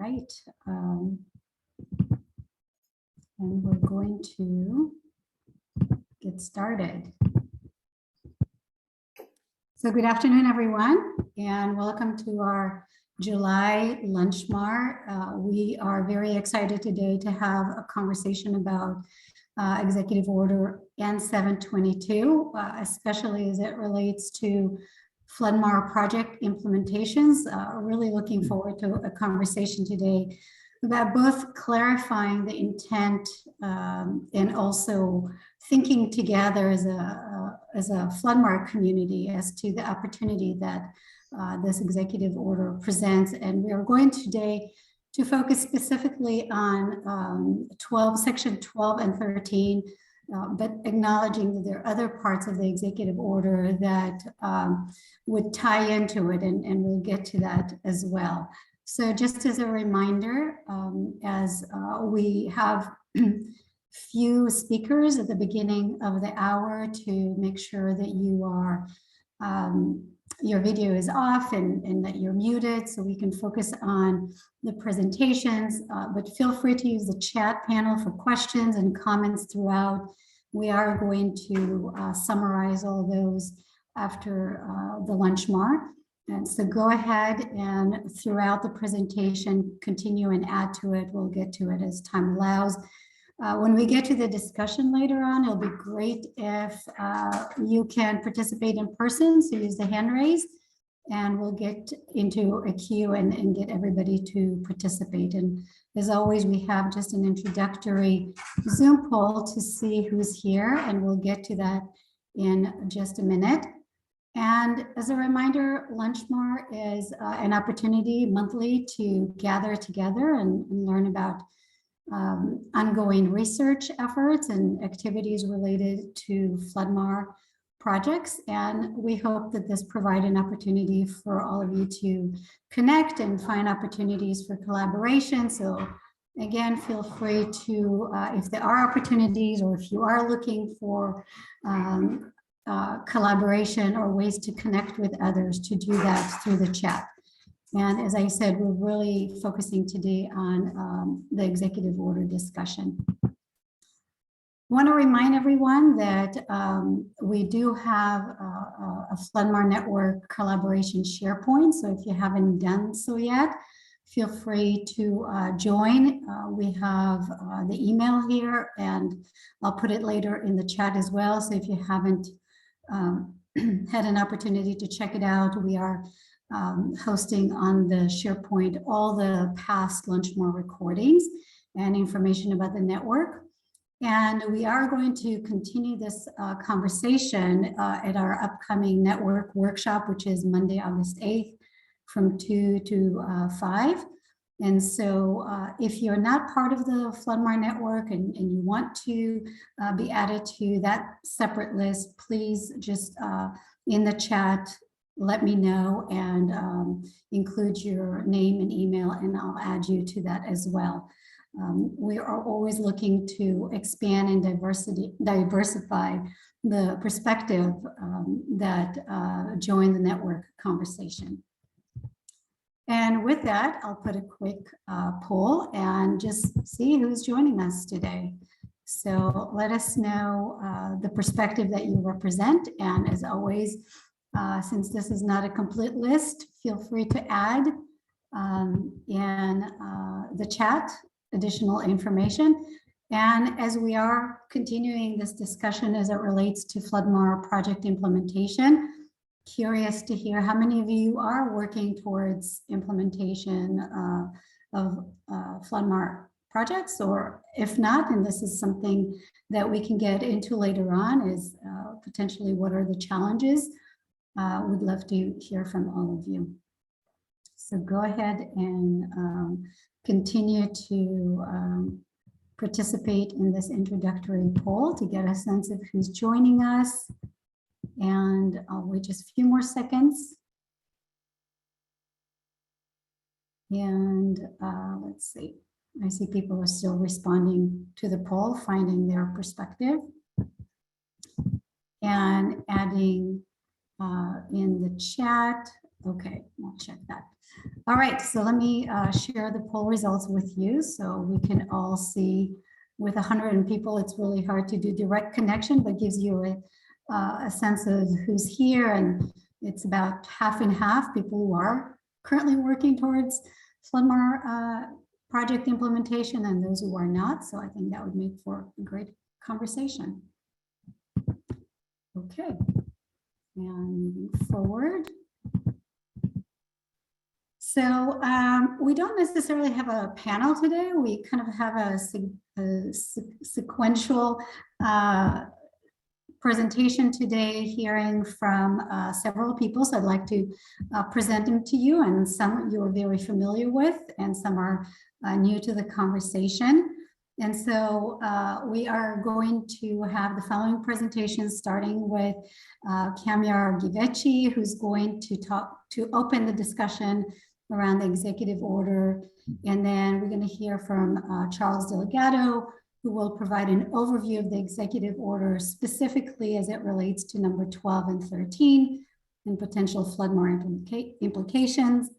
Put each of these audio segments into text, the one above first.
right. And we're going to get started. So good afternoon, everyone, and welcome to our July Lunchmar. We are very excited today to have a conversation about Executive Order N-7-22, especially as it relates to floodmar project implementations. Really looking forward to a conversation today about both clarifying the intent and also thinking together as a floodmar community as to the opportunity that this executive order presents. And we are going today to focus specifically on section 12 and 13, but acknowledging that there are other parts of the executive order that would tie into it, and we'll get to that as well. So just as a reminder, as we have few speakers at the beginning of the hour to make sure that you are, your video is off and that you're muted so we can focus on the presentations, but feel free to use the chat panel for questions and comments throughout. We are going to summarize all those after the Lunchmar. And so go ahead and throughout the presentation, continue and add to it. We'll get to it as time allows. When we get to the discussion later on, it'll be great if you can participate in person. So use the hand raise and we'll get into a queue and get everybody to participate. And as always, we have just an introductory Zoom poll to see who's here, and we'll get to that in just a minute. And as a reminder, Lunchmar is an opportunity monthly to gather together and learn about ongoing research efforts and activities related to floodmar projects. And we hope that this provides an opportunity for all of you to connect and find opportunities for collaboration. So again, feel free to, if there are opportunities or if you are looking for collaboration or ways to connect with others, to do that through the chat. And as I said, we're really focusing today on the executive order discussion. I want to remind everyone that we do have a floodmar network collaboration SharePoint. So if you haven't done so yet, feel free to join. We have the email here, and I'll put it later in the chat as well. So if you haven't had an opportunity to check it out, we are hosting on the SharePoint all the past Lunchmar recordings and information about the network. And we are going to continue this conversation at our upcoming network workshop, which is Monday, August 8th from 2 to 5. And so if you're not part of the floodmar network and you want to be added to that separate list, please just in the chat, let me know and include your name and email, and I'll add you to that as well. We are always looking to expand and diversify the perspective that join the network conversation. And with that, I'll put a quick poll and just see who's joining us today. So let us know the perspective that you represent. And as always, since this is not a complete list, feel free to add in the chat additional information. And as we are continuing this discussion as it relates to floodmar project implementation, curious to hear how many of you are working towards implementation of floodmar projects, or if not, and this is something that we can get into later on, is potentially what are the challenges. We'd love to hear from all of you. So go ahead and continue to participate in this introductory poll to get a sense of who's joining us. And I'll wait just a few more seconds. And let's see, I see people are still responding to the poll, finding their perspective and adding in the chat. Okay, I'll check that. All right, so let me share the poll results with you so we can all see. With 100 people, it's really hard to do direct connection, but gives you a sense of who's here. And it's about half and half people who are currently working towards Floodmar project implementation and those who are not. So I think that would make for a great conversation. Okay, and moving forward. So we don't necessarily have a panel today. We kind of have a sequential presentation today, hearing from several people. So I'd like to present them to you, and some you are very familiar with, and some are new to the conversation. And so we are going to have the following presentations, starting with Kamyar Guivetchi, who's going to open the discussion around the executive order. And then we're going to hear from Charles Delgado, who will provide an overview of the executive order, specifically as it relates to number 12 and 13 and potential Floodmar implications.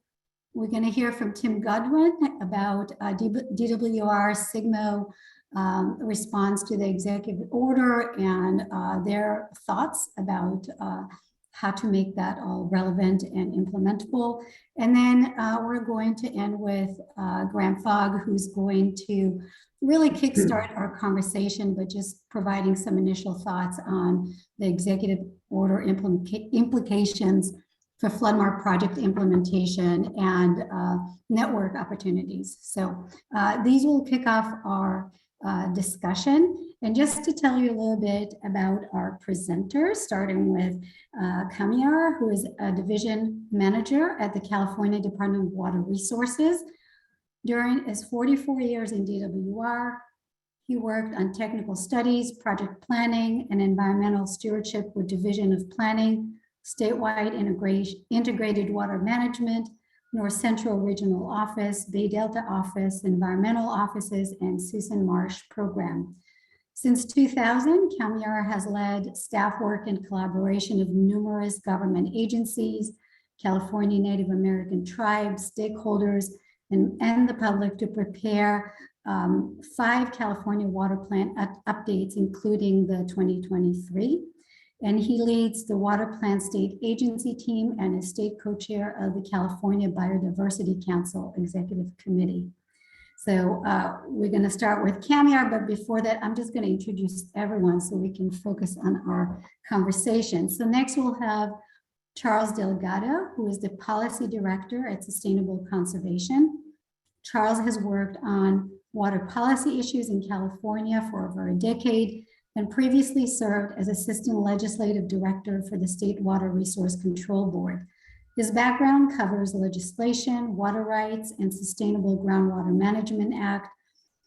We're going to hear from Tim Godwin about DWR SGMO response to the executive order and their thoughts about how to make that all relevant and implementable. And then we're going to end with Graham Fogg, who's going to really kickstart our conversation, but just providing some initial thoughts on the executive order implications for Floodmar project implementation and network opportunities. So these will kick off our discussion. And just to tell you a little bit about our presenters, starting with Kamyar, who is a division manager at the California Department of Water Resources. During his 44 years in DWR, he worked on technical studies, project planning, and environmental stewardship with Division of Planning, statewide integrated water management, North Central Regional Office, Bay Delta Office, environmental offices, and Susan Marsh program. Since 2000, Kamyar has led staff work and collaboration of numerous government agencies, California Native American tribes, stakeholders, and the public to prepare 5 California water plant updates, including the 2023. And he leads the Water Plant State Agency team and is state co-chair of the California Biodiversity Council Executive Committee. So we're going to start with Kamyar, but before that, I'm just going to introduce everyone so we can focus on our conversation. So next we'll have Charles Delgado, who is the Policy Director at Sustainable Conservation. Charles has worked on water policy issues in California for over a decade and previously served as Assistant Legislative Director for the State Water Resource Control Board. His background covers legislation, water rights, and Sustainable Groundwater Management Act,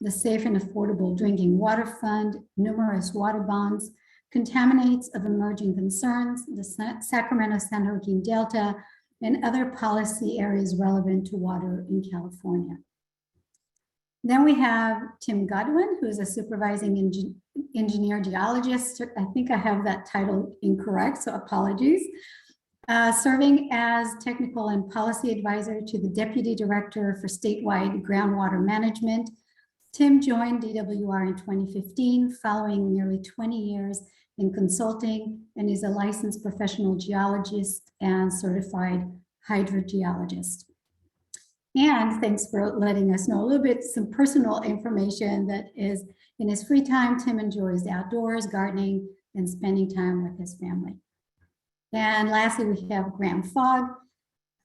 the Safe and Affordable Drinking Water Fund, numerous water bonds, contaminants of emerging concerns, the Sacramento-San Joaquin Delta, and other policy areas relevant to water in California. Then we have Tim Godwin, who is a supervising engineer geologist. I think I have that title incorrect, so apologies. Serving as technical and policy advisor to the Deputy Director for Statewide Groundwater Management. Tim joined DWR in 2015, following nearly 20 years in consulting, and is a licensed professional geologist and certified hydrogeologist. And thanks for letting us know a little bit, some personal information that is in his free time, Tim enjoys the outdoors, gardening, and spending time with his family. And lastly, we have Graham Fogg.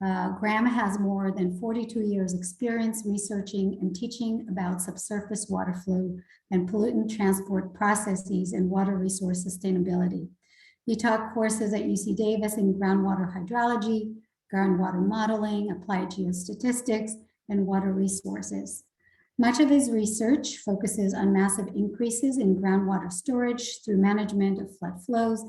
Graham has more than 42 years experience researching and teaching about subsurface water flow and pollutant transport processes and water resource sustainability. He taught courses at UC Davis in groundwater hydrology, groundwater modeling, applied geostatistics, and water resources. Much of his research focuses on massive increases in groundwater storage through management of flood flows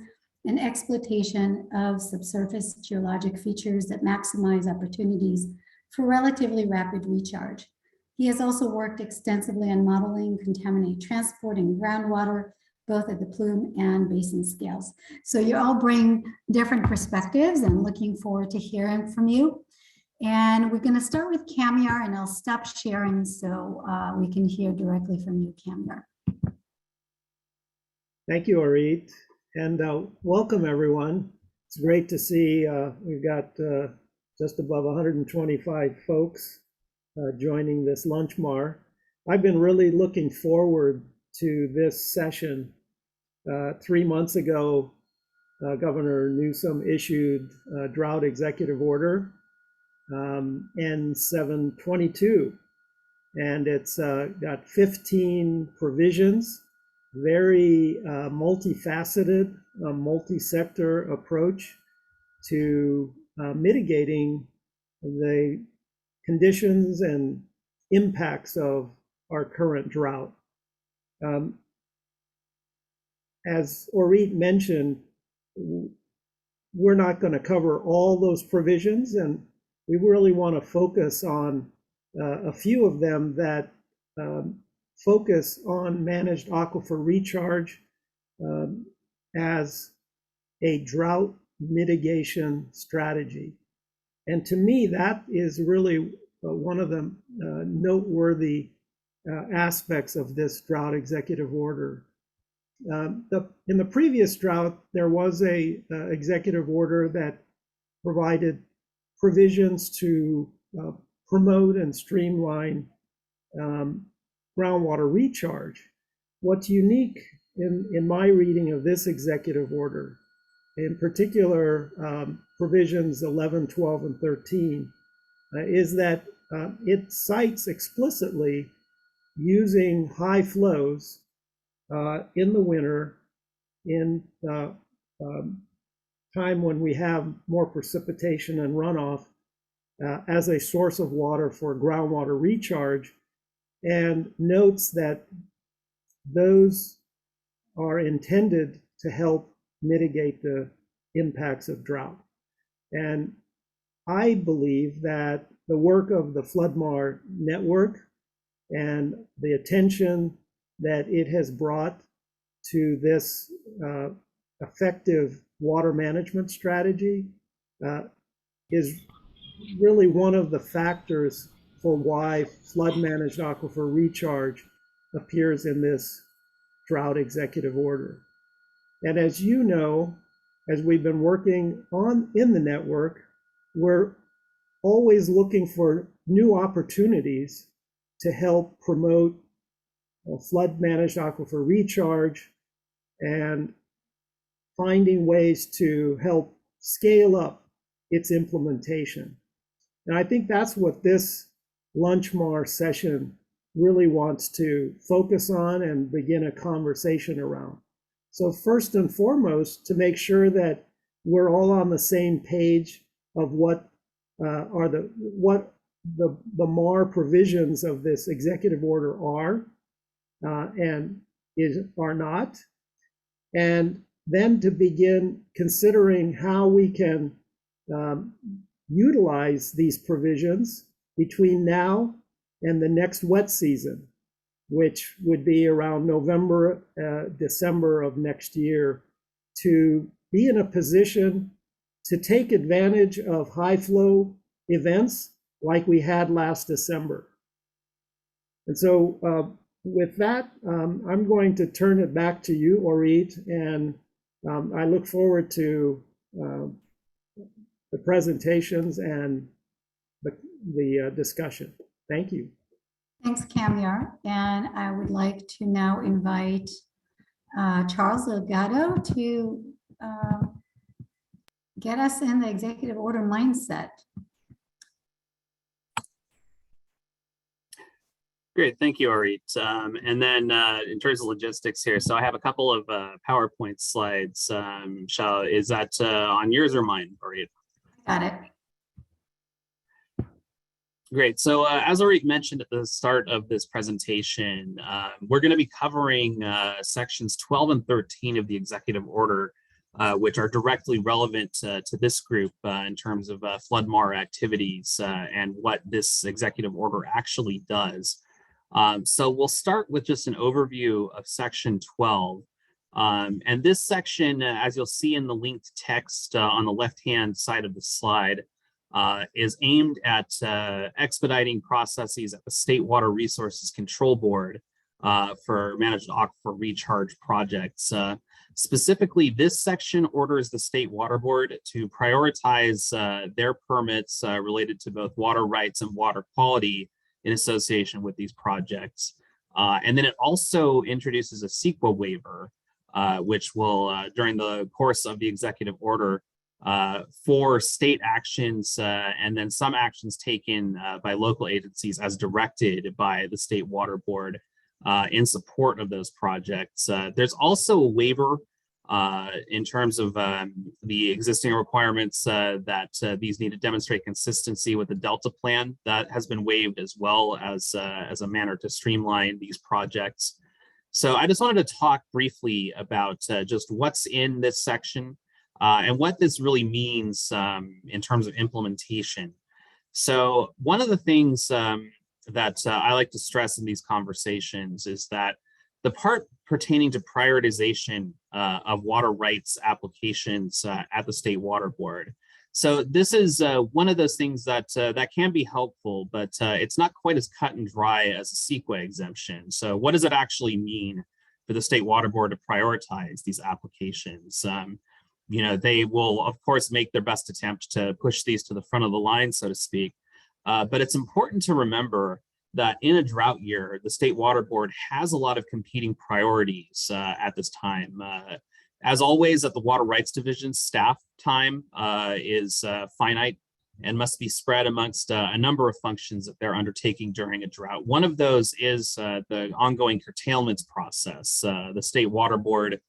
and exploitation of subsurface geologic features that maximize opportunities for relatively rapid recharge. He has also worked extensively on modeling contaminant transport in groundwater, both at the plume and basin scales. So you all bring different perspectives, and looking forward to hearing from you. And we're going to start with Kamyar, and I'll stop sharing so we can hear directly from you, Kamyar. Thank you, Orit, and welcome everyone. It's great to see we've got just above 125 folks joining this lunch mar. I've been really looking forward to this session. 3 months ago, Governor Newsom issued a drought executive order, N-7-22, and it's got 15 provisions, very multifaceted, multi-sector approach to mitigating the conditions and impacts of our current drought. As Orit mentioned, we're not going to cover all those provisions, and we really want to focus on a few of them that focus on managed aquifer recharge as a drought mitigation strategy. And to me, that is really one of the noteworthy aspects of this drought executive order. In the previous drought, there was a executive order that provided provisions to promote and streamline groundwater recharge. What's unique in my reading of this executive order, in particular provisions 11, 12, and 13, is that it cites explicitly using high flows in the winter, in time when we have more precipitation and runoff, as a source of water for groundwater recharge, and notes that those are intended to help mitigate the impacts of drought. And I believe that the work of the FloodMar network and the attention that it has brought to this effective water management strategy is really one of the factors for why flood managed aquifer recharge appears in this drought executive order. And as you know, as we've been working in the network, we're always looking for new opportunities to help promote flood managed aquifer recharge and finding ways to help scale up its implementation. And I think that's what this LunchMar session really wants to focus on and begin a conversation around. So first and foremost, to make sure that we're all on the same page of what are the MAR provisions of this executive order are and are not, and then to begin considering how we can utilize these provisions between now and the next wet season, which would be around November, December of next year, to be in a position to take advantage of high flow events like we had last December. And so with that, I'm going to turn it back to you, Orit, and I look forward to the presentations and the discussion. Thank you. Thanks, Kamyar. And I would like to now invite Charles Delgado to get us in the executive order mindset. Great, thank you, Orit. And then in terms of logistics here, so I have a couple of PowerPoint slides. Is that on yours or mine, Orit? Got it. Great. So as Orit mentioned at the start of this presentation, we're going to be covering sections 12 and 13 of the executive order, which are directly relevant to this group in terms of FloodMar activities and what this executive order actually does. So we'll start with just an overview of section 12. And this section, as you'll see in the linked text on the left-hand side of the slide, is aimed at expediting processes at the State Water Resources Control Board for managed aquifer recharge projects. Specifically, this section orders the State Water Board to prioritize their permits related to both water rights and water quality in association with these projects. And then it also introduces a CEQA waiver, which will, during the course of the executive order, for state actions and then some actions taken by local agencies as directed by the State Water Board in support of those projects. There's also a waiver in terms of the existing requirements that these need to demonstrate consistency with the Delta plan. That has been waived as well as a manner to streamline these projects. So I just wanted to talk briefly about just what's in this section and what this really means in terms of implementation. So one of the things that I like to stress in these conversations is that the part pertaining to prioritization of water rights applications at the State Water Board. So this is one of those things that that can be helpful, but it's not quite as cut and dry as a CEQA exemption. So what does it actually mean for the State Water Board to prioritize these applications? You know, they will, of course, make their best attempt to push these to the front of the line, so to speak. But it's important to remember that in a drought year, the State Water Board has a lot of competing priorities at this time. As always, at the Water Rights Division, staff time is finite and must be spread amongst a number of functions that they're undertaking during a drought. One of those is the ongoing curtailments process. The State Water Board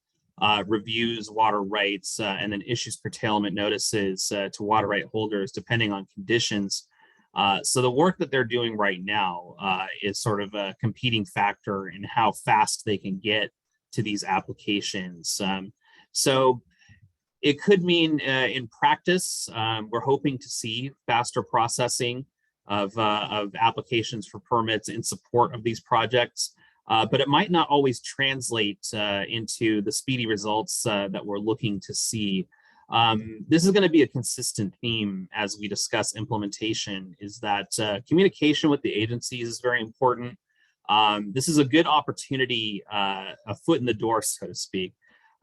reviews water rights and then issues curtailment notices to water right holders depending on conditions. So the work that they're doing right now is sort of a competing factor in how fast they can get to these applications. So it could mean in practice, we're hoping to see faster processing of applications for permits in support of these projects, but it might not always translate into the speedy results that we're looking to see. This is going to be a consistent theme as we discuss implementation, is that communication with the agencies is very important. This is a good opportunity, a foot in the door, so to speak.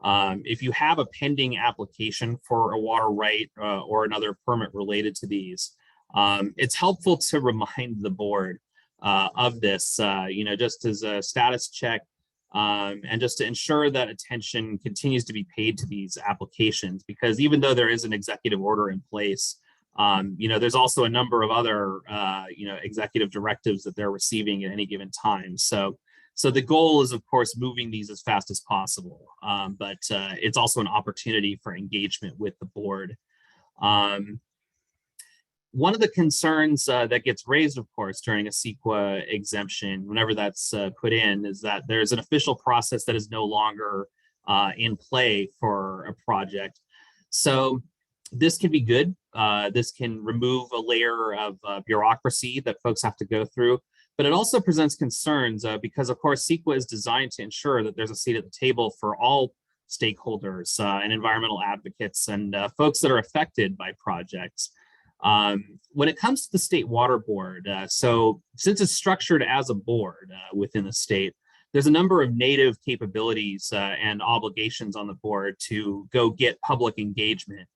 If you have a pending application for a water right or another permit related to these, it's helpful to remind the board of this, you know, just as a status check. And just to ensure that attention continues to be paid to these applications, because even though there is an executive order in place, you know, there's also a number of other, you know, executive directives that they're receiving at any given time. So the goal is, of course, moving these as fast as possible, but it's also an opportunity for engagement with the board. One of the concerns that gets raised, of course, during a CEQA exemption, whenever that's put in, is that there's an official process that is no longer in play for a project. So this can be good. This can remove a layer of bureaucracy that folks have to go through, but it also presents concerns because, of course, CEQA is designed to ensure that there's a seat at the table for all stakeholders and environmental advocates and folks that are affected by projects. When it comes to the State Water Board, so since it's structured as a board within the state, there's a number of native capabilities and obligations on the board to go get public engagement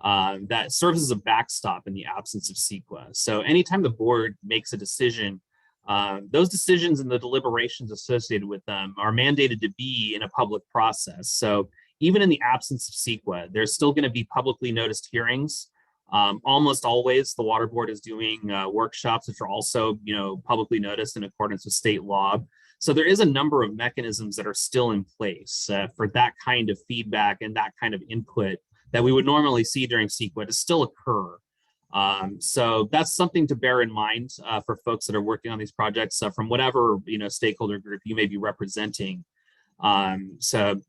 that serves as a backstop in the absence of CEQA. So anytime the board makes a decision, those decisions and the deliberations associated with them are mandated to be in a public process. So even in the absence of CEQA, there's still going to be publicly noticed hearings. Almost always the water board is doing workshops, which are also, you know, publicly noticed in accordance with state law. So there is a number of mechanisms that are still in place for that kind of feedback and that kind of input that we would normally see during CEQA to still occur. So that's something to bear in mind for folks that are working on these projects from whatever, you know, stakeholder group you may be representing. So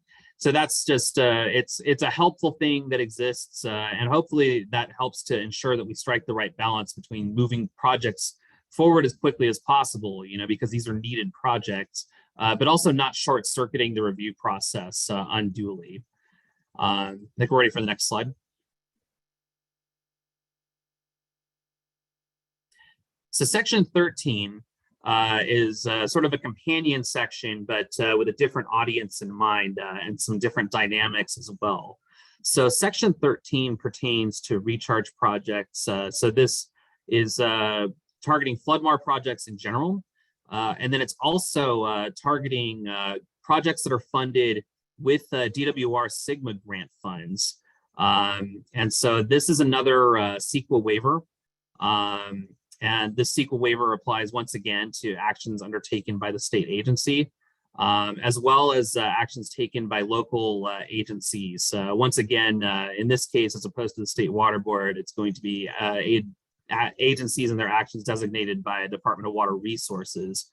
that's just, it's a helpful thing that exists, and hopefully that helps to ensure that we strike the right balance between moving projects forward as quickly as possible, you know, because these are needed projects, but also not short-circuiting the review process unduly. I think we're ready for the next slide. So section 13 is sort of a companion section, but with a different audience in mind and some different dynamics as well. So section 13 pertains to recharge projects. So this is targeting floodmar projects in general. And then it's also targeting projects that are funded with DWR Sigma grant funds. And so this is another CEQA waiver. And this CEQA waiver applies once again to actions undertaken by the state agency, as well as actions taken by local agencies. Once again, in this case, as opposed to the State Water Board, it's going to be agencies and their actions designated by Department of Water Resources.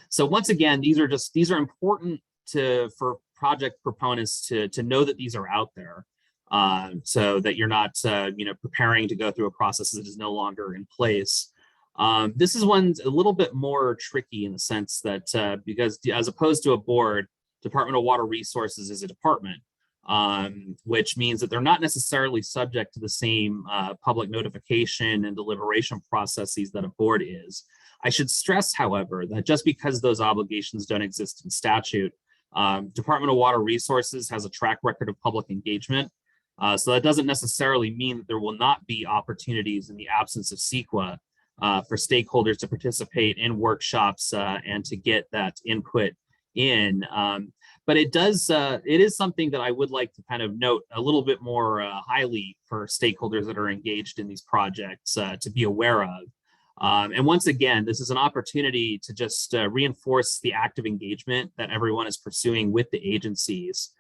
So once again, these are important for project proponents to know that these are out there. So that you're not, preparing to go through a process that is no longer in place. This is one's a little bit more tricky in the sense that because as opposed to a board, Department of Water Resources is a department, which means that they're not necessarily subject to the same public notification and deliberation processes that a board is. I should stress, however, that just because those obligations don't exist in statute, Department of Water Resources has a track record of public engagement. So that doesn't necessarily mean that there will not be opportunities in the absence of CEQA for stakeholders to participate in workshops and to get that input in. But it is something that I would like to kind of note a little bit more highly for stakeholders that are engaged in these projects to be aware of. And once again, this is an opportunity to just reinforce the active engagement that everyone is pursuing with the agencies.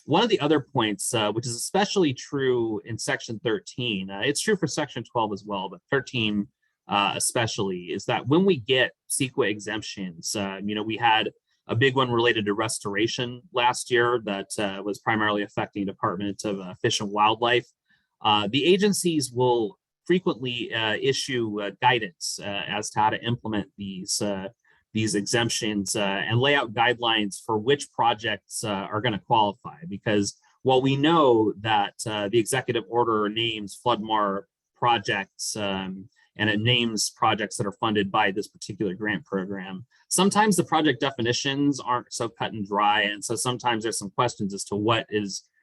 One of the other points, which is especially true in section 13, it's true for section 12 as well, but 13 especially, is that when we get CEQA exemptions, we had a big one related to restoration last year that was primarily affecting Department of Fish and Wildlife. The agencies will frequently issue guidance as to how to implement these exemptions and lay out guidelines for which projects are going to qualify. Because while we know that the executive order names floodmar projects and it names projects that are funded by this particular grant program, sometimes the project definitions aren't so cut and dry. And so sometimes there's some questions as to what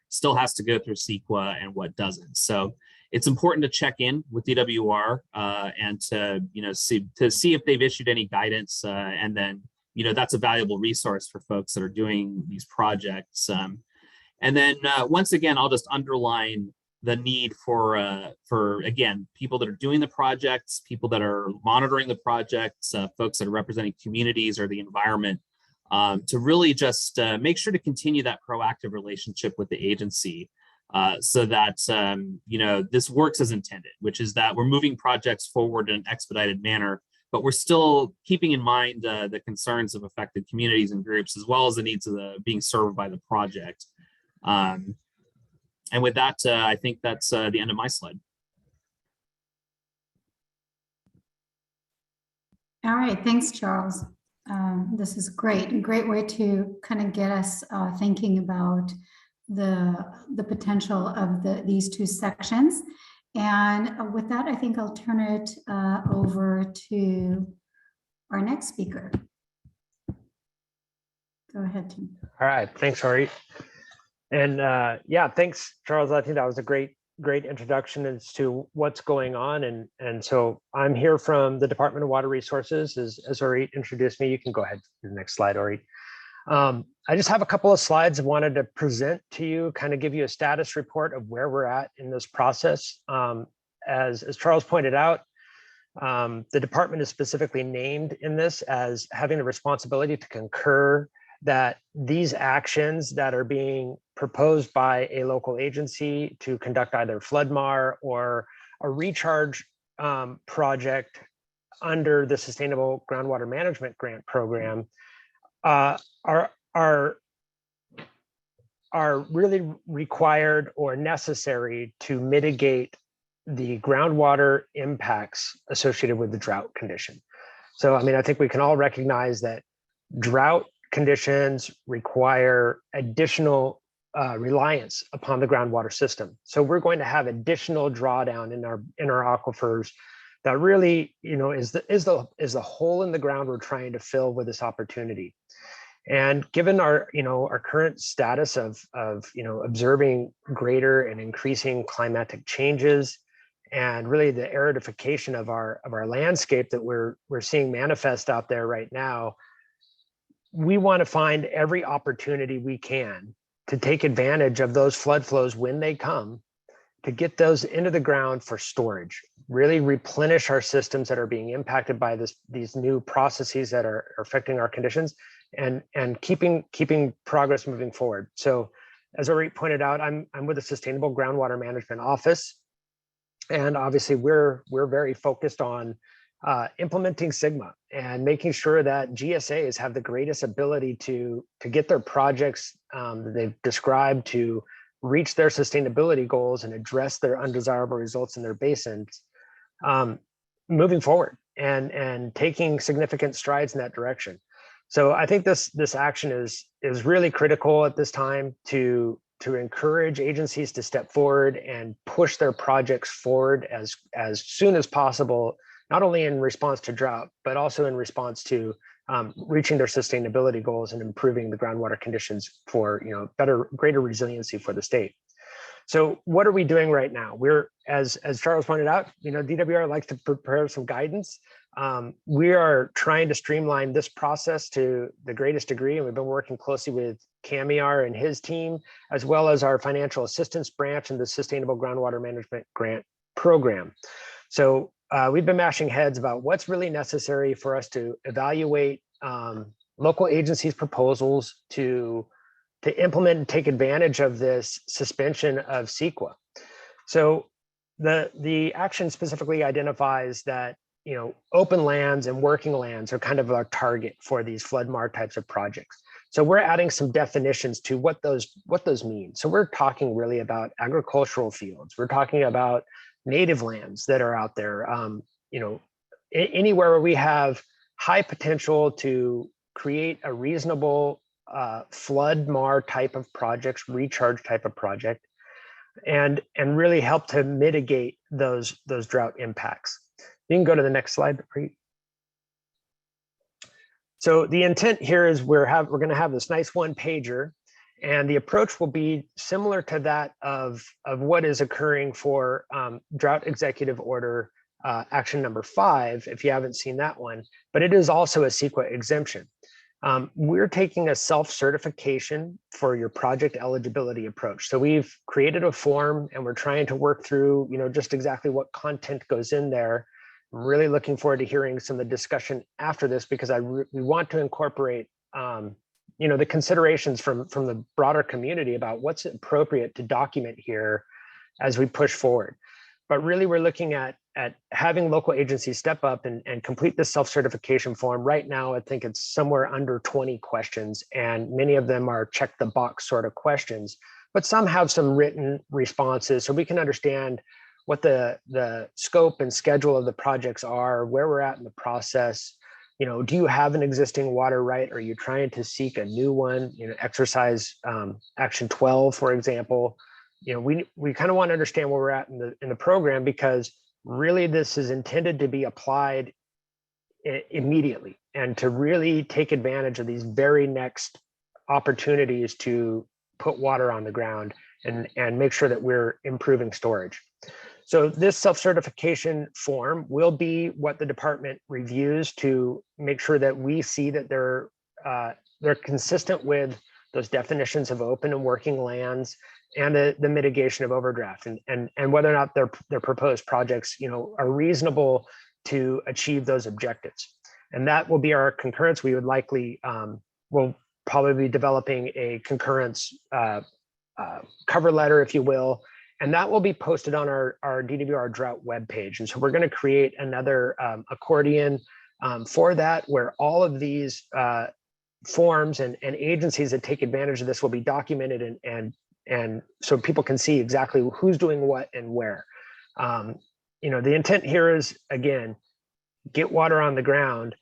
still has to go through CEQA and what doesn't. So it's important to check in with DWR and to see if they've issued any guidance, and then that's a valuable resource for folks that are doing these projects. And then once again, I'll just underline the need for again, people that are doing the projects, people that are monitoring the projects, folks that are representing communities or the environment, to really just make sure to continue that proactive relationship with the agency. So that, this works as intended, which is that we're moving projects forward in an expedited manner, but we're still keeping in mind the concerns of affected communities and groups, as well as the needs of being served by the project. And with that, I think that's the end of my slide. All right, thanks, Charles. This is great. A great way to kind of get us thinking about the potential of these two sections. And with that, I think I'll turn it over to our next speaker. Go ahead, Tim. All right, thanks, Ari. And yeah, thanks, Charles. I think that was a great introduction as to what's going on. And so I'm here from the Department of Water Resources. As Ari introduced me, you can go ahead to the next slide, Ari. I just have a couple of slides I wanted to present to you, kind of give you a status report of where we're at in this process. As Charles pointed out, the department is specifically named in this as having the responsibility to concur that these actions that are being proposed by a local agency to conduct either floodmar or a recharge project under the Sustainable Groundwater Management Grant Program are really required or necessary to mitigate the groundwater impacts associated with the drought condition. So, I mean, I think we can all recognize that drought conditions require additional reliance upon the groundwater system. So we're going to have additional drawdown in our aquifers that really, is the hole in the ground we're trying to fill with this opportunity. And given our current status of observing greater and increasing climatic changes, and really the aridification of our landscape that we're seeing manifest out there right now, we want to find every opportunity we can to take advantage of those flood flows when they come, to get those into the ground for storage, really replenish our systems that are being impacted by these new processes that are affecting our conditions, and keeping progress moving forward. So as already pointed out, I'm with the Sustainable Groundwater Management Office. And obviously we're very focused on implementing SGMO and making sure that GSAs have the greatest ability to get their projects that they've described to reach their sustainability goals and address their undesirable results in their basins, moving forward and taking significant strides in that direction. So I think this action is really critical at this time to encourage agencies to step forward and push their projects forward as soon as possible, not only in response to drought, but also in response to reaching their sustainability goals and improving the groundwater conditions for greater resiliency for the state. So what are we doing right now? We're, as Charles pointed out, DWR likes to prepare some guidance. We are trying to streamline this process to the greatest degree, and we've been working closely with Kamyar and his team, as well as our financial assistance branch and the Sustainable Groundwater Management Grant Program. So we've been mashing heads about what's really necessary for us to evaluate local agencies' proposals to implement and take advantage of this suspension of CEQA. So the action specifically identifies that open lands and working lands are kind of our target for these flood mar types of projects. So we're adding some definitions to what those mean. So we're talking really about agricultural fields. We're talking about native lands that are out there. Anywhere where we have high potential to create a reasonable flood mar type of projects, recharge type of project, and really help to mitigate those drought impacts. You can go to the next slide, Preet. So the intent here is we're going to have this nice one pager, and the approach will be similar to that of what is occurring for Drought Executive Order action number 5, if you haven't seen that one, but it is also a CEQA exemption. We're taking a self-certification for your project eligibility approach. So we've created a form and we're trying to work through, just exactly what content goes in there. I'm really looking forward to hearing some of the discussion after this, because we want to incorporate, the considerations from the broader community about what's appropriate to document here as we push forward. But really, we're looking at having local agencies step up and complete this self-certification form. Right now, I think it's somewhere under 20 questions, and many of them are check the box sort of questions, but some have some written responses so we can understand what the scope and schedule of the projects are, where we're at in the process. Do you have an existing water right? Are you trying to seek a new one? Exercise action 12, for example. We kind of want to understand where we're at in the program, because really this is intended to be applied immediately and to really take advantage of these very next opportunities to put water on the ground and make sure that we're improving storage. So this self-certification form will be what the department reviews to make sure that we see that they're consistent with those definitions of open and working lands and the mitigation of overdraft, and whether or not their proposed projects are reasonable to achieve those objectives. And that will be our concurrence. We would likely will probably be developing a concurrence cover letter, if you will, and that will be posted on our DWR drought webpage. And so we're going to create another accordion for that, where all of these forms and agencies that take advantage of this will be documented and so people can see exactly who's doing what and where. The intent here is, again, get water on the ground,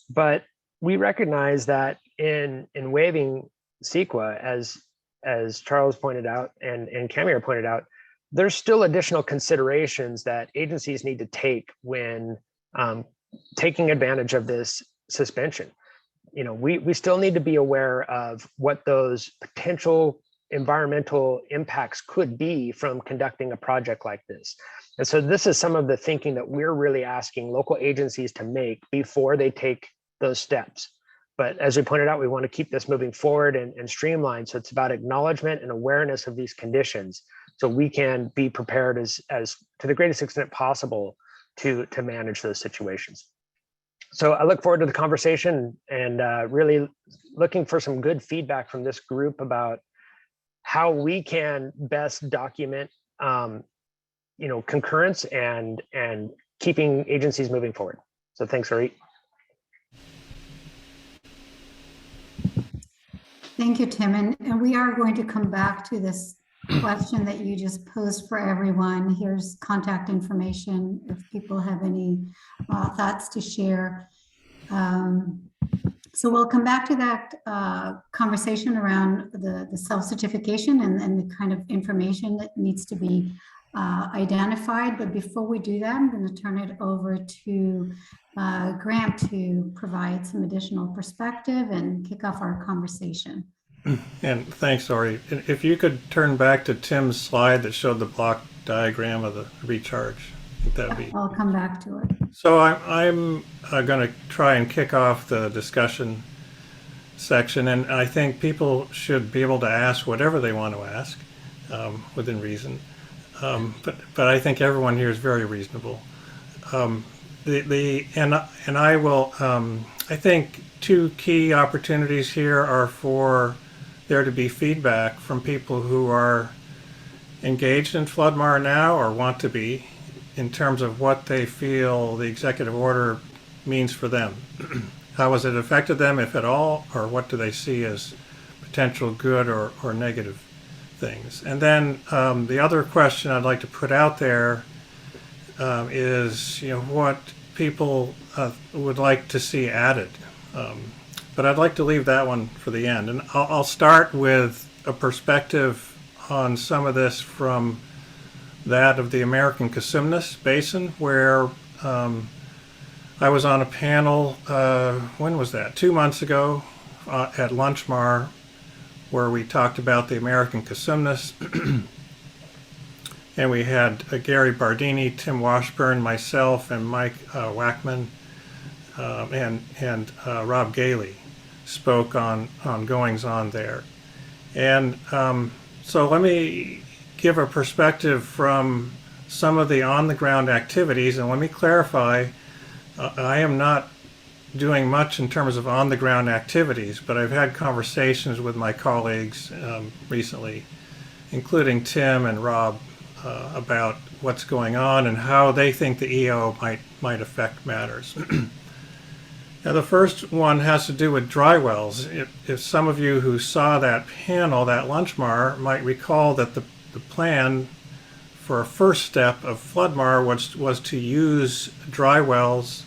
but we recognize that in waiving CEQA, as as Charles pointed out and Kamyar pointed out, there's still additional considerations that agencies need to take when taking advantage of this suspension. You know, we still need to be aware of what those potential environmental impacts could be from conducting a project like this. And so this is some of the thinking that we're really asking local agencies to make before they take those steps. But as we pointed out, we want to keep this moving forward and streamlined. So it's about acknowledgement and awareness of these conditions so we can be prepared as to the greatest extent possible to manage those situations. So I look forward to the conversation and really looking for some good feedback from this group about how we can best document concurrence and keeping agencies moving forward. So thanks, Ari. Thank you, Tim. And we are going to come back to this question that you just posed for everyone. Here's contact information if people have any thoughts to share. So we'll come back to that conversation around the self-certification and the kind of information that needs to be identified. But before we do that, I'm going to turn it over to Grant to provide some additional perspective and kick off our conversation. And thanks, Ori. If you could turn back to Tim's slide that showed the block diagram of the recharge, I think that'd be. I'll come back to it. So I'm going to try and kick off the discussion section, and I think people should be able to ask whatever they want to ask within reason. But I think everyone here is very reasonable. I will. I think two key opportunities here are for there to be feedback from people who are engaged in FloodMAR now or want to be, in terms of what they feel the executive order means for them. How has it affected them, if at all, or what do they see as potential good or negative things? And then the other question I'd like to put out there is, what people would like to see added. But I'd like to leave that one for the end. And I'll start with a perspective on some of this from that of the American Cosumnes Basin, where I was on a panel, when was that? 2 months ago at Lunchmar, where we talked about the American Cosumnes. And we had Gary Bardini, Tim Washburn, myself, and Mike Wackman, and Rob Gailey spoke on goings on there. And so let me give a perspective from some of the on-the-ground activities, and let me clarify, I am not doing much in terms of on-the-ground activities, but I've had conversations with my colleagues recently, including Tim and Rob, about what's going on and how they think the EO might affect matters. Now, the first one has to do with dry wells. If some of you who saw that panel, that Lunchmar, might recall that the plan for a first step of FloodMAR was to use dry wells,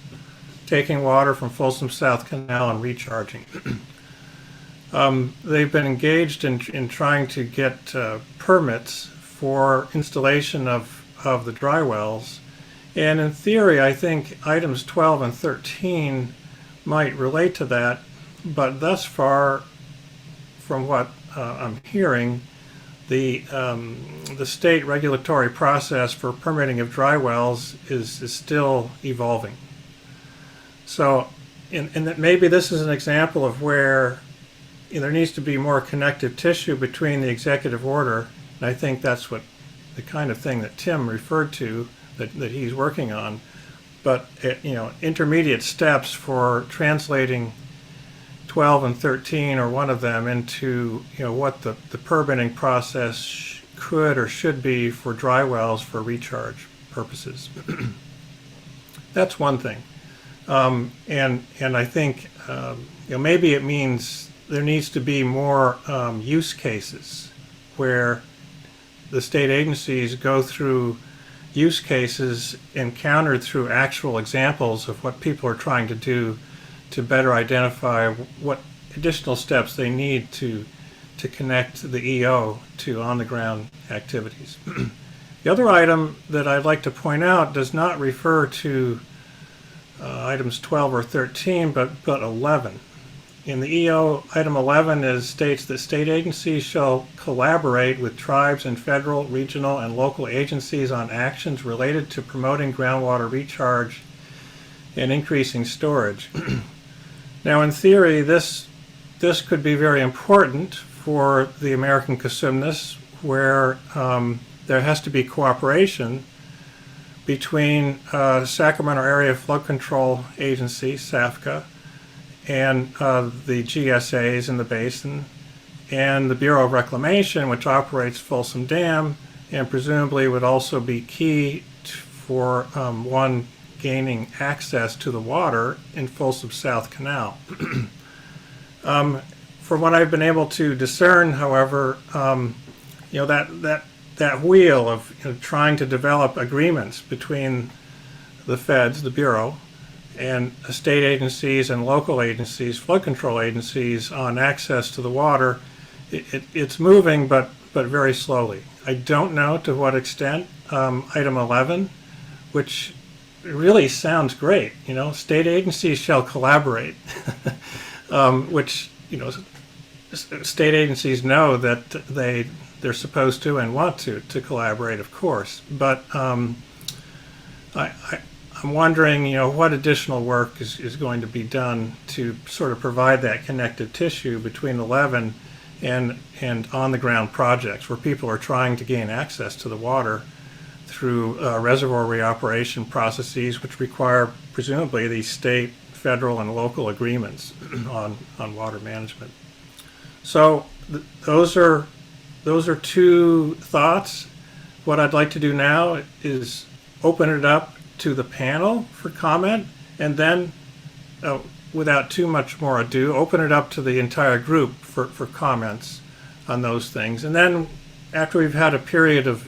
taking water from Folsom South Canal and recharging. They've been engaged in trying to get permits for installation of the dry wells. And in theory, I think items 12 and 13 might relate to that, but thus far, from what I'm hearing, the state regulatory process for permitting of dry wells is still evolving. So, and that maybe this is an example of where there needs to be more connective tissue between the executive order, and I think that's what the kind of thing that Tim referred to that he's working on. But intermediate steps for translating 12 and 13 or one of them into what the permitting process could or should be for dry wells for recharge purposes. That's one thing. And I think maybe it means there needs to be more use cases where the state agencies go through use cases encountered through actual examples of what people are trying to do to better identify what additional steps they need to to connect the EO to on-the-ground activities. The other item that I'd like to point out does not refer to items 12 or 13, but 11. In the EO, item 11 states that state agencies shall collaborate with tribes and federal, regional, and local agencies on actions related to promoting groundwater recharge and increasing storage. Now, in theory, this could be very important for the American Cosumnes, where there has to be cooperation between Sacramento Area Flood Control Agency, SAFCA, and the GSAs in the basin, and the Bureau of Reclamation, which operates Folsom Dam, and presumably would also be key for one gaining access to the water in Folsom South Canal. From what I've been able to discern, however, that wheel of trying to develop agreements between the feds, the Bureau, and state agencies and local agencies, flood control agencies on access to the water, it's moving, but very slowly. I don't know to what extent item 11, which really sounds great, state agencies shall collaborate, which, state agencies know that they're supposed to and want to collaborate, of course. But I'm wondering, what additional work is going to be done to sort of provide that connective tissue between 11 and on-the-ground projects where people are trying to gain access to the water through reservoir reoperation processes, which require presumably these state, federal, and local agreements on water management. So those are two thoughts. What I'd like to do now is open it up to the panel for comment, and then without too much more ado, open it up to the entire group for comments on those things. And then after we've had a period of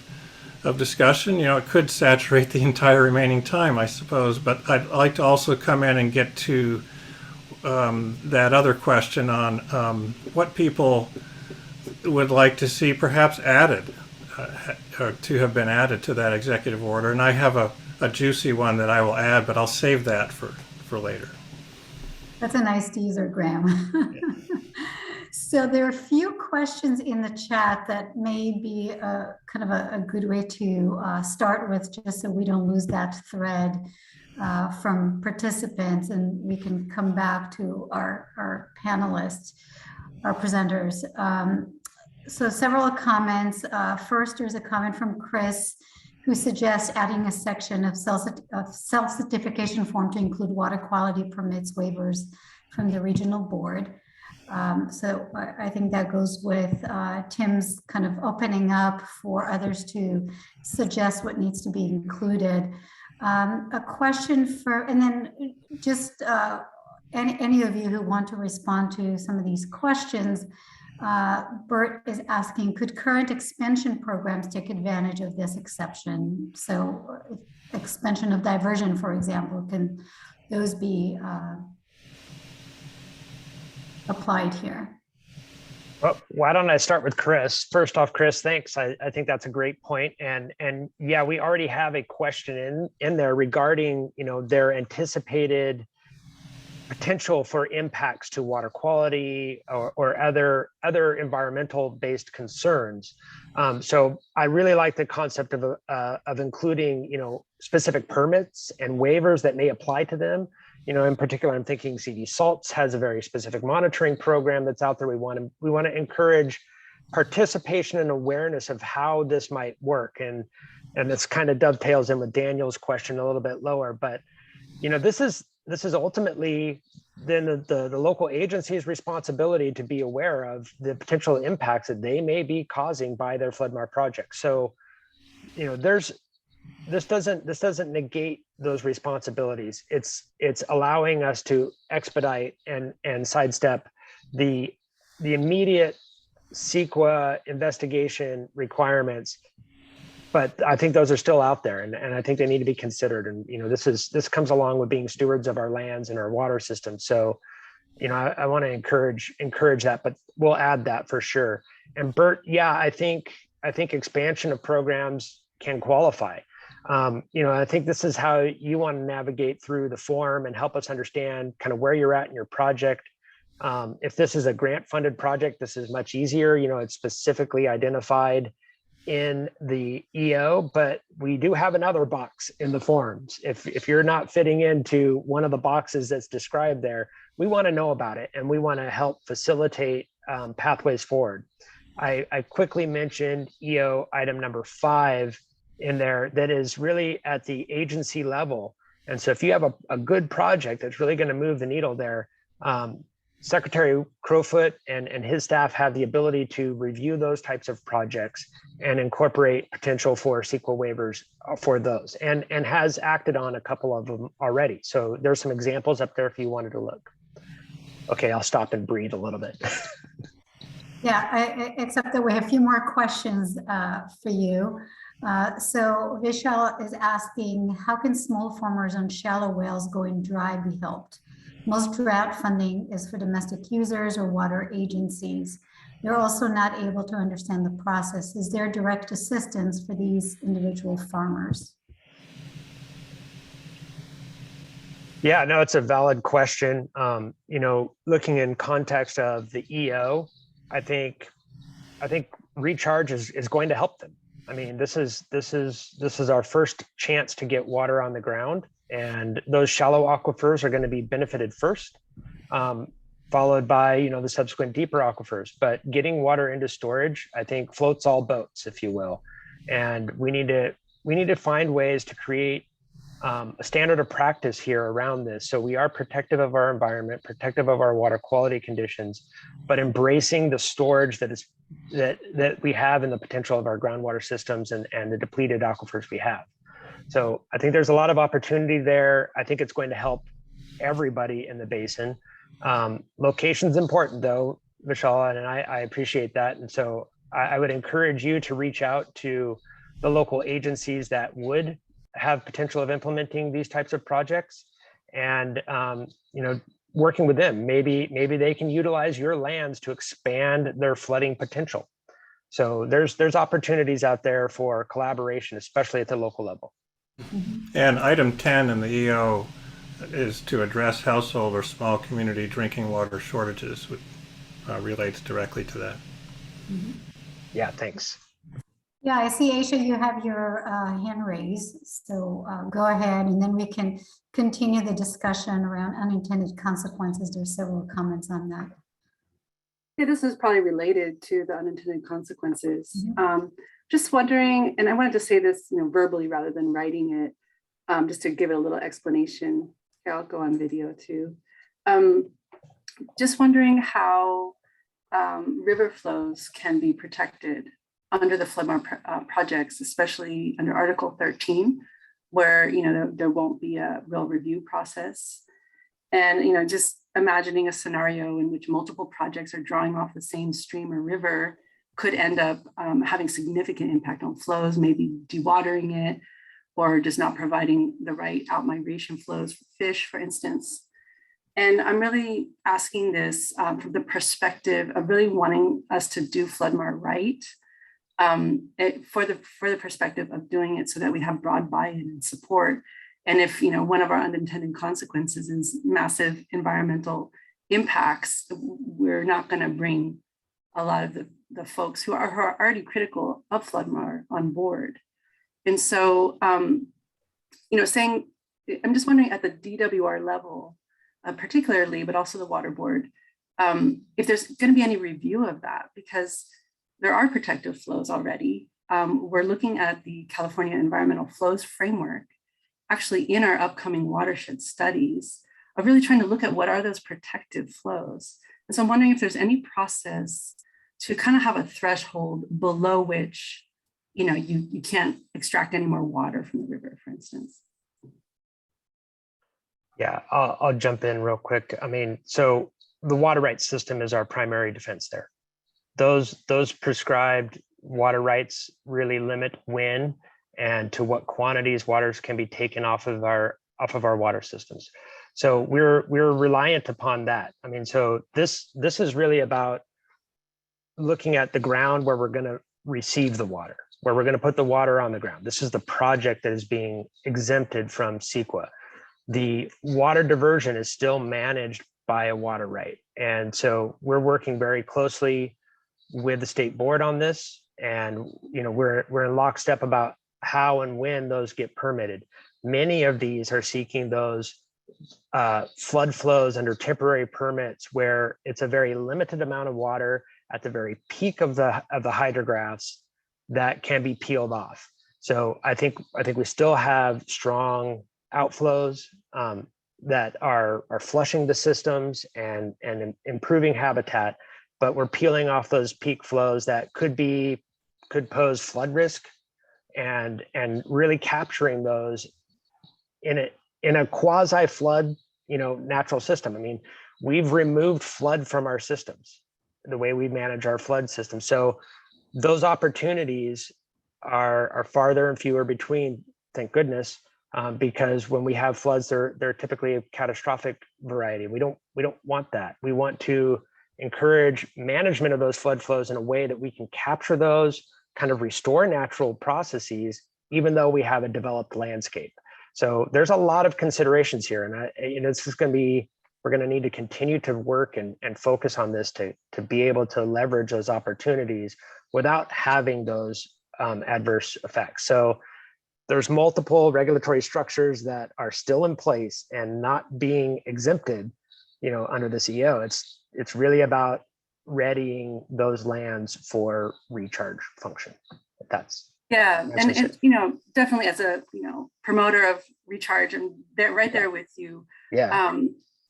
discussion, it could saturate the entire remaining time, I suppose, but I'd like to also come in and get to that other question on what people would like to see perhaps added, or to have been added to that executive order. And I have a juicy one that I will add, but I'll save that for later. That's a nice teaser, Graham. Yeah. So there are a few questions in the chat that may be kind of a good way to start with, just so we don't lose that thread from participants, and we can come back to our panelists, our presenters. So several comments. First, there's a comment from Chris, who suggests adding a section of self-certification form to include water quality permits waivers from the regional board. So I think that goes with Tim's kind of opening up for others to suggest what needs to be included. A question for, and then just any of you who want to respond to some of these questions, Bert is asking, could current expansion programs take advantage of this exception? So expansion of diversion, for example, can those be applied here? Well, why don't I start with Chris? First off, Chris, thanks. I think that's a great point. And yeah, we already have a question in there regarding, their anticipated potential for impacts to water quality or other environmental based concerns. So I really like the concept of including, specific permits and waivers that may apply to them. In particular, I'm thinking CD Salts has a very specific monitoring program that's out there. We want to encourage participation and awareness of how this might work. And this kind of dovetails in with Daniel's question a little bit lower, but this is ultimately then the local agency's responsibility to be aware of the potential impacts that they may be causing by their floodmark project. So, this doesn't negate those responsibilities. It's allowing us to expedite and sidestep the immediate CEQA investigation requirements. But I think those are still out there, and I think they need to be considered. And this comes along with being stewards of our lands and our water system. So, I want to encourage that, but we'll add that for sure. And Bert, yeah, I think expansion of programs can qualify. I think this is how you want to navigate through the form and help us understand kind of where you're at in your project. If this is a grant funded project, this is much easier. It's specifically identified in the EO, but we do have another box in the forms. If you're not fitting into one of the boxes that's described there, we want to know about it, and we want to help facilitate pathways forward. I quickly mentioned EO item number 5 in there that is really at the agency level. And so if you have a good project that's really going to move the needle there, Secretary Crowfoot and his staff have the ability to review those types of projects and incorporate potential for CEQA waivers for those, and has acted on a couple of them already. So there's some examples up there if you wanted to look. Okay, I'll stop and breathe a little bit. Yeah, except that we have a few more questions for you. So Vishal is asking, how can small farmers on shallow wells going dry be helped? Most drought funding is for domestic users or water agencies. They're also not able to understand the process. Is there direct assistance for these individual farmers? Yeah, no, it's a valid question. Looking in context of the EO, I think recharge is going to help them. I mean, this is our first chance to get water on the ground, and those shallow aquifers are going to be benefited first, followed by the subsequent deeper aquifers. But getting water into storage, I think, floats all boats, if you will. And we need to find ways to create a standard of practice here around this. So we are protective of our environment, protective of our water quality conditions, but embracing the storage that we have in the potential of our groundwater systems and the depleted aquifers we have. So I think there's a lot of opportunity there. I think it's going to help everybody in the basin. Location's important though, Vishal, and I appreciate that. And so I would encourage you to reach out to the local agencies that would have potential of implementing these types of projects, and working with them. Maybe they can utilize your lands to expand their flooding potential. So there's opportunities out there for collaboration, especially at the local level. And item 10 in the EO is to address household or small community drinking water shortages, which relates directly to that. Yeah, thanks. Yeah, I see, Aisha, you have your hand raised, so go ahead, and then we can continue the discussion around unintended consequences. There's several comments on that. Yeah, this is probably related to the unintended consequences. Just wondering, and I wanted to say this, verbally rather than writing it, just to give it a little explanation. Here, I'll go on video too. Just wondering how river flows can be protected under the flood projects, especially under Article 13, where there won't be a real review process. And just imagining a scenario in which multiple projects are drawing off the same stream or river could end up having significant impact on flows, maybe dewatering it, or just not providing the right out-migration flows for fish, for instance. And I'm really asking this from the perspective of really wanting us to do floodmar right, for the perspective of doing it so that we have broad buy-in and support. And if one of our unintended consequences is massive environmental impacts, we're not going to bring a lot of the folks who are already critical of floodmar on board. And so, saying, I'm just wondering at the DWR level, particularly, but also the water board, if there's going to be any review of that, because there are protective flows already. We're looking at the California Environmental Flows Framework, actually in our upcoming watershed studies, of really trying to look at what are those protective flows. And so I'm wondering if there's any process to kind of have a threshold below which, you can't extract any more water from the river, for instance. Yeah, I'll jump in real quick. I mean, so the water rights system is our primary defense there. Those prescribed water rights really limit when and to what quantities waters can be taken off of our our water systems. So we're reliant upon that. I mean, so this is really about looking at the ground where we're going to receive the water, where we're going to put the water on the ground. This is the project that is being exempted from CEQA. The water diversion is still managed by a water right. And so we're working very closely with the state board on this. And, you know, we're in lockstep about how and when those get permitted. Many of these are seeking those flood flows under temporary permits where it's a very limited amount of water at the very peak of the hydrographs that can be peeled off. So I think we still have strong outflows that are flushing the systems and improving habitat, but we're peeling off those peak flows that could pose flood risk, and really capturing those in a quasi flood, you know, natural system. I mean, we've removed flood from our systems, the way we manage our flood system. So those opportunities are farther and fewer between, thank goodness, because when we have floods, they're typically a catastrophic variety. We don't want that. We want to encourage management of those flood flows in a way that we can capture those, kind of restore natural processes, even though we have a developed landscape. So there's a lot of considerations here, and it's just going to be, we're going to need to continue to work and focus on this to be able to leverage those opportunities without having those adverse effects. So there's multiple regulatory structures that are still in place and not being exempted, you know, under this EO. It's really about readying those lands for recharge function. That's and you know, definitely as a, you know, promoter of recharge, and they're right there with you. Yeah.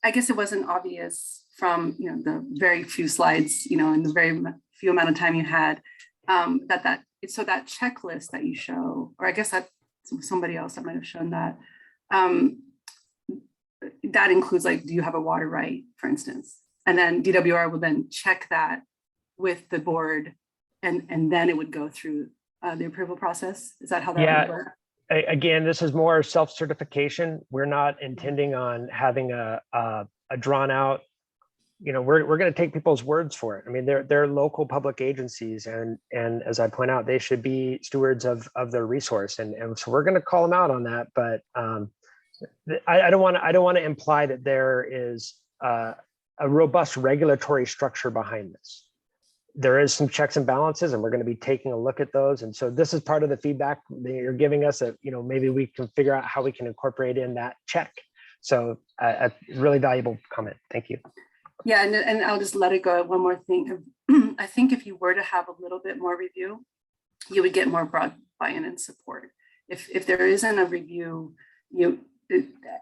I guess it wasn't obvious from, you know, the very few slides, you know, in the very few amount of time you had, that checklist that you show, or I guess that somebody else that might have shown that, that includes, like, do you have a water right, for instance? And then DWR will then check that with the board, and then it would go through the approval process. Is that how that would work? Again, this is more self-certification. We're not intending on having a drawn out, you know, we're going to take people's words for it. I mean, they're local public agencies, and as I point out, they should be stewards of their resource. And so we're going to call them out on that. But I don't want to imply that there is a robust regulatory structure behind this. There is some checks and balances, and we're going to be taking a look at those. And so this is part of the feedback that you're giving us, that, you know, maybe we can figure out how we can incorporate in that check. So a really valuable comment. Thank you. Yeah, and I'll just let it go. One more thing. I think if you were to have a little bit more review, you would get more broad buy-in and support. If there isn't a review,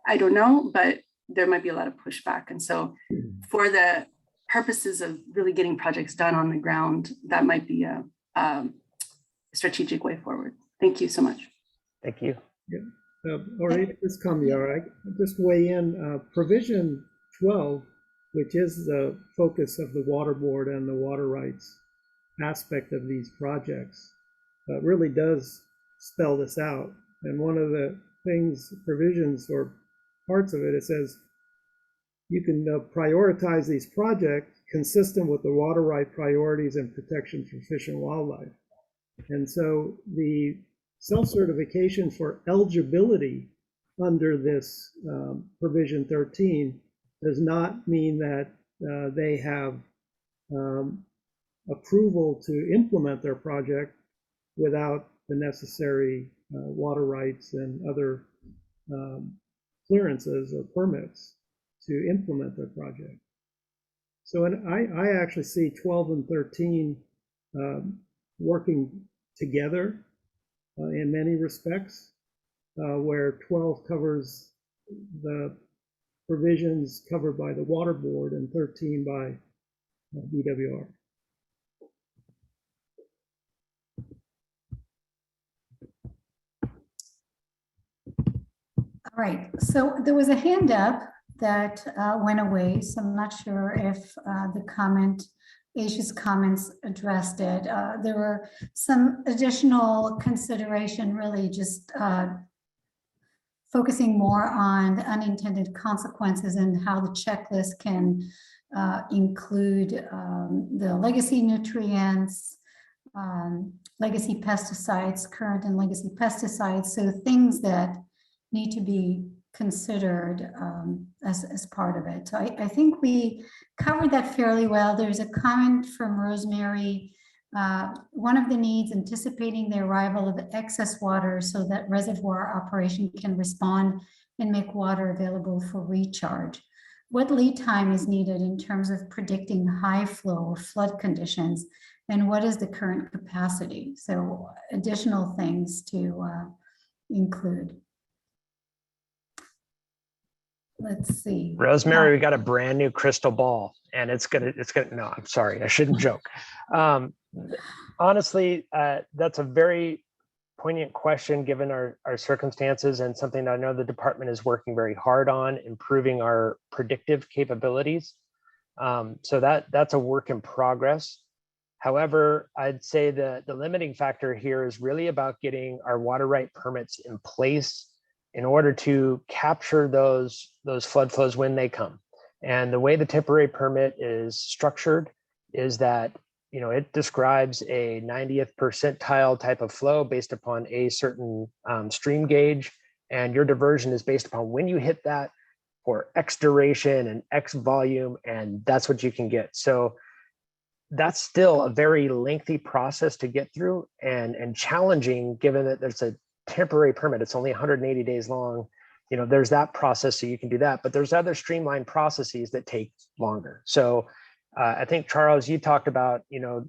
I don't know, but there might be a lot of pushback. And so for the purposes of really getting projects done on the ground, that might be a strategic way forward. Thank you so much. Thank you. Yeah. All right, this is Kamyar. I just weigh in. Provision 12, which is the focus of the water board and the water rights aspect of these projects, really does spell this out. And one of the provisions or parts of it, it says you can prioritize these projects consistent with the water right priorities and protection for fish and wildlife. And so the self-certification for eligibility under this provision 13 does not mean that they have approval to implement their project without the necessary water rights and other clearances or permits to implement their project. So I actually see 12 and 13 working together in many respects, where 12 covers the provisions covered by the water board and 13 by DWR. All right, so there was a hand up that went away, so I'm not sure if Aisha's comments addressed it. There were some additional consideration, really just focusing more on the unintended consequences and how the checklist can include the legacy nutrients, legacy pesticides, current and legacy pesticides. So things that need to be considered as part of it. So I think we covered that fairly well. There's a comment from Rosemary. One of the needs, anticipating the arrival of excess water so that reservoir operation can respond and make water available for recharge. What lead time is needed in terms of predicting high flow or flood conditions, and what is the current capacity? So additional things to include. Let's see. Rosemary, we got a brand new crystal ball, and it's gonna, no, I'm sorry, I shouldn't joke. Honestly, that's a very poignant question given our circumstances, and something that I know the department is working very hard on, improving our predictive capabilities. So that's a work in progress. However, I'd say the limiting factor here is really about getting our water right permits in place in order to capture those flood flows when they come. And the way the temporary permit is structured is that, you know, it describes a 90th percentile type of flow based upon a certain stream gauge, and your diversion is based upon when you hit that for X duration and X volume, and that's what you can get. So that's still a very lengthy process to get through, and challenging, given that there's a temporary permit. It's only 180 days long. You know, there's that process, so you can do that, but there's other streamlined processes that take longer. So I think, Charles, you talked about, you know,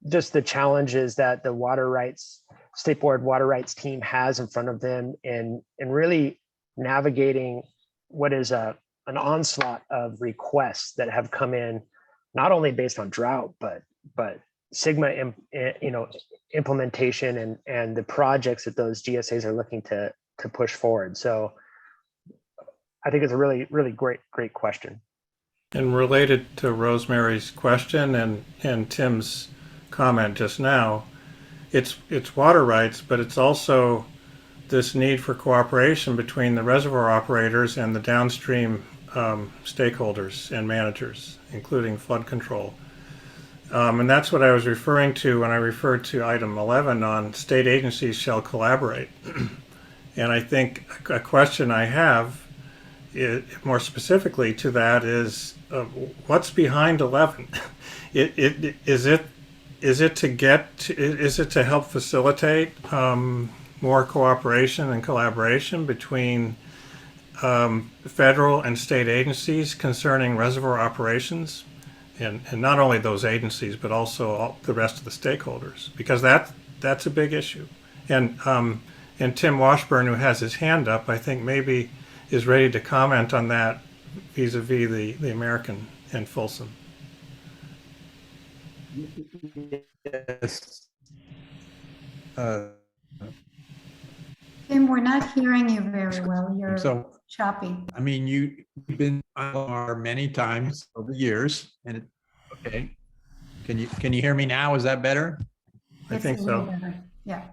just the challenges that the water rights, State Board water rights team has in front of them, and really navigating what is an onslaught of requests that have come in, not only based on drought, but Sigma, implementation and the projects that those GSAs are looking to push forward. So I think it's a really, really great question. And related to Rosemary's question and Tim's comment just now, it's water rights, but it's also this need for cooperation between the reservoir operators and the downstream stakeholders and managers, including flood control. And that's what I was referring to when I referred to item 11 on state agencies shall collaborate. And I think a question I have, more specifically to that, is what's behind 11? Is it to help facilitate more cooperation and collaboration between federal and state agencies concerning reservoir operations, and not only those agencies, but also the rest of the stakeholders, because that's a big issue. And Tim Washburn, who has his hand up, I think maybe is ready to comment on that vis-a-vis the American and Folsom. Yes. Tim, we're not hearing you very well. You're choppy. I mean, you've been on many times over the years, and okay. Can you hear me now? Is that better? I think so. Better. Yeah.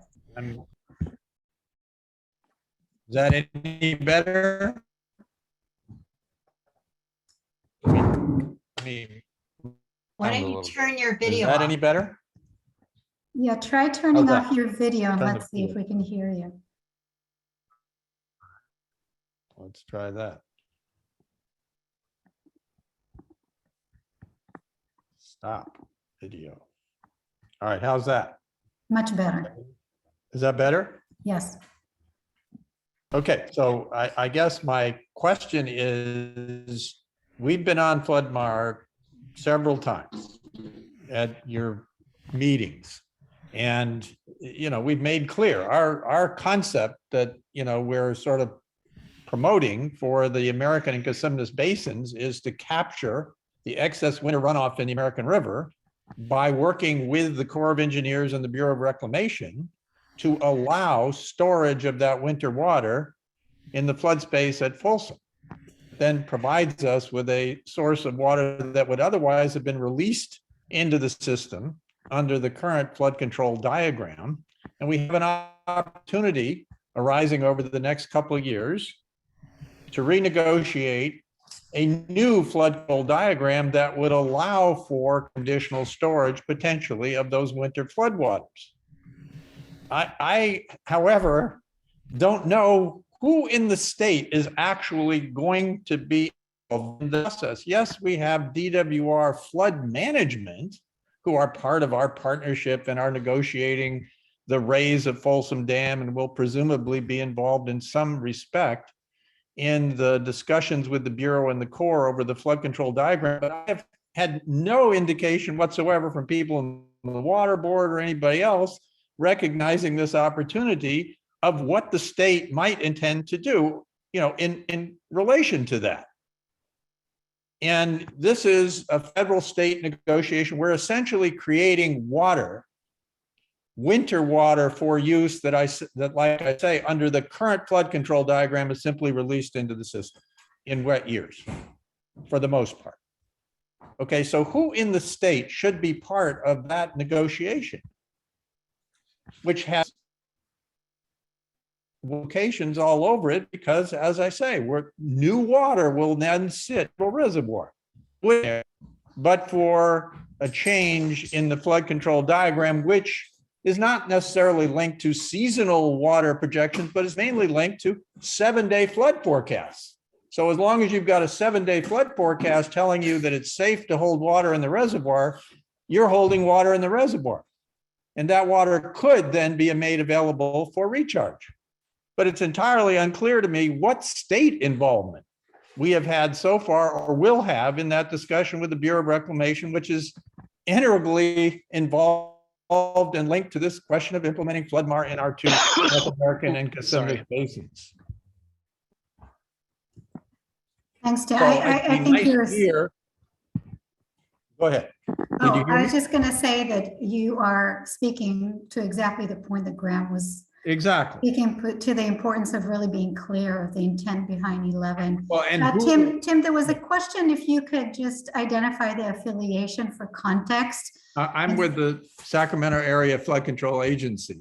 Is that any better? Why don't you turn your video off? Is that off? any better? Yeah, try turning How's off your video and Turn let's the see if we can hear you. Let's try that. Stop video. All right, how's that? Much better. Is that better? Yes. Okay, so I guess my question is, we've been on Floodmar several times at your meetings, and we've made clear our concept that we're sort of promoting for the American and Cosumnes basins is to capture the excess winter runoff in the American River by working with the Corps of Engineers and the Bureau of Reclamation to allow storage of that winter water in the flood space at Folsom. Then provides us with a source of water that would otherwise have been released into the system under the current flood control diagram. And we have an opportunity arising over the next couple of years to renegotiate a new flood control diagram that would allow for conditional storage potentially of those winter floodwaters. I, however, don't know who in the state is actually going to be involved in the process. Yes, we have DWR flood management, who are part of our partnership and are negotiating the raise of Folsom Dam and will presumably be involved in some respect in the discussions with the Bureau and the Corps over the flood control diagram. But I have had no indication whatsoever from people in the Water Board or anybody else recognizing this opportunity of what the state might intend to do, in relation to that. And this is a federal state negotiation. We're essentially creating water, winter water for use that like I say, under the current flood control diagram is simply released into the system in wet years for the most part. Okay, so who in the state should be part of that negotiation, which has locations all over it? Because as I say, new water will then sit in a reservoir. But for a change in the flood control diagram, which is not necessarily linked to seasonal water projections, but is mainly linked to 7-day flood forecasts. So as long as you've got a 7-day flood forecast telling you that it's safe to hold water in the reservoir, you're holding water in the reservoir. And that water could then be made available for recharge. But it's entirely unclear to me what state involvement we have had so far or will have in that discussion with the Bureau of Reclamation, which is integrally involved and linked to this question of implementing flood-mar in our two North American and Pacific basins. Thanks, Dan. So I it'd be think nice you're. to hear. Go ahead. Oh, you hear I was me? just going to say that you are speaking to exactly the point that Graham was Exactly. speaking to, the importance of really being clear of the intent behind 11. Well, and Tim, there was a question if you could just identify the affiliation for context. I'm with the Sacramento Area Flood Control Agency.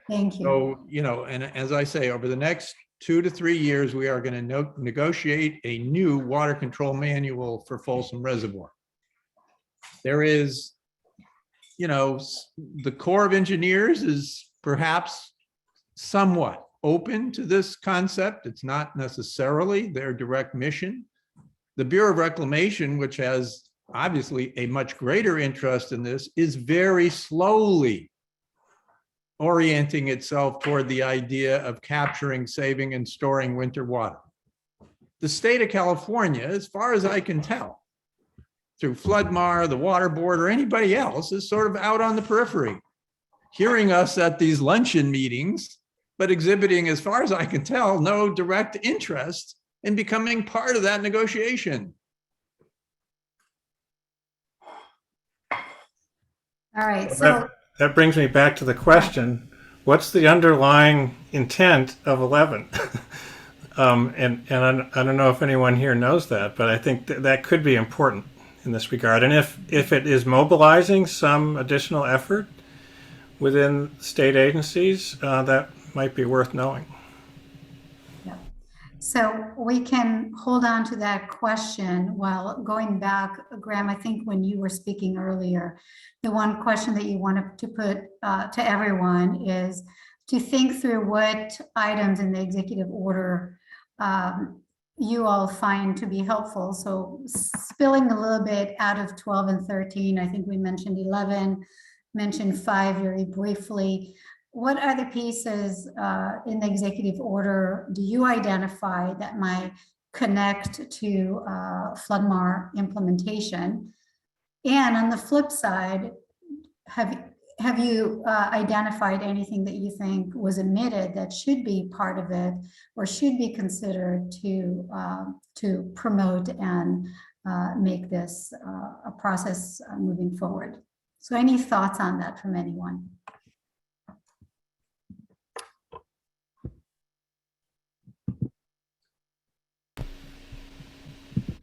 Thank you. So, and as I say, over the next 2 to 3 years, we are going to negotiate a new water control manual for Folsom Reservoir. There is, the Corps of Engineers is perhaps somewhat open to this concept. It's not necessarily their direct mission. The Bureau of Reclamation, which has obviously a much greater interest in this, is very slowly orienting itself toward the idea of capturing, saving, and storing winter water. The state of California, as far as I can tell, through flood-mar, the Water Board, or anybody else, is sort of out on the periphery, hearing us at these luncheon meetings, but exhibiting, as far as I can tell, no direct interest in becoming part of that negotiation. All right, Well, so that brings me back to the question, what's the underlying intent of 11? And I don't know if anyone here knows that, but I think that could be important in this regard. And if it is mobilizing some additional effort within state agencies, that might be worth knowing. yeah. So we can hold on to that question while going back, Graham, I think when you were speaking earlier, the one question that you wanted to put to everyone is to think through what items in the executive order you all find to be helpful. So spilling a little bit out of 12 and 13, I think we mentioned 11, mentioned 5 very briefly. What other pieces in the executive order do you identify that might connect to flood-mar implementation? And on the flip side, have you identified anything that you think was omitted that should be part of it or should be considered to promote and make this a process moving forward? So any thoughts on that from anyone?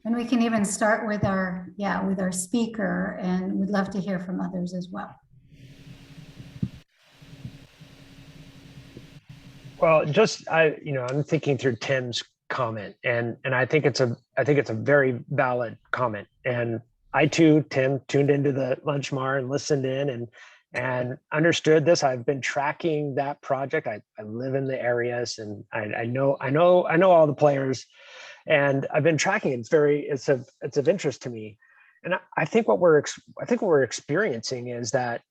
And we can even start with our speaker, and we'd love to hear from others as well. Well, I'm thinking through Tim's comment, and I think it's a very valid comment. And I too, Tim, tuned into the lunch mar and listened in and understood this. I've been tracking that project. I live in the areas, and I know all the players, and I've been tracking it. It's of interest to me. And I think what we're experiencing is that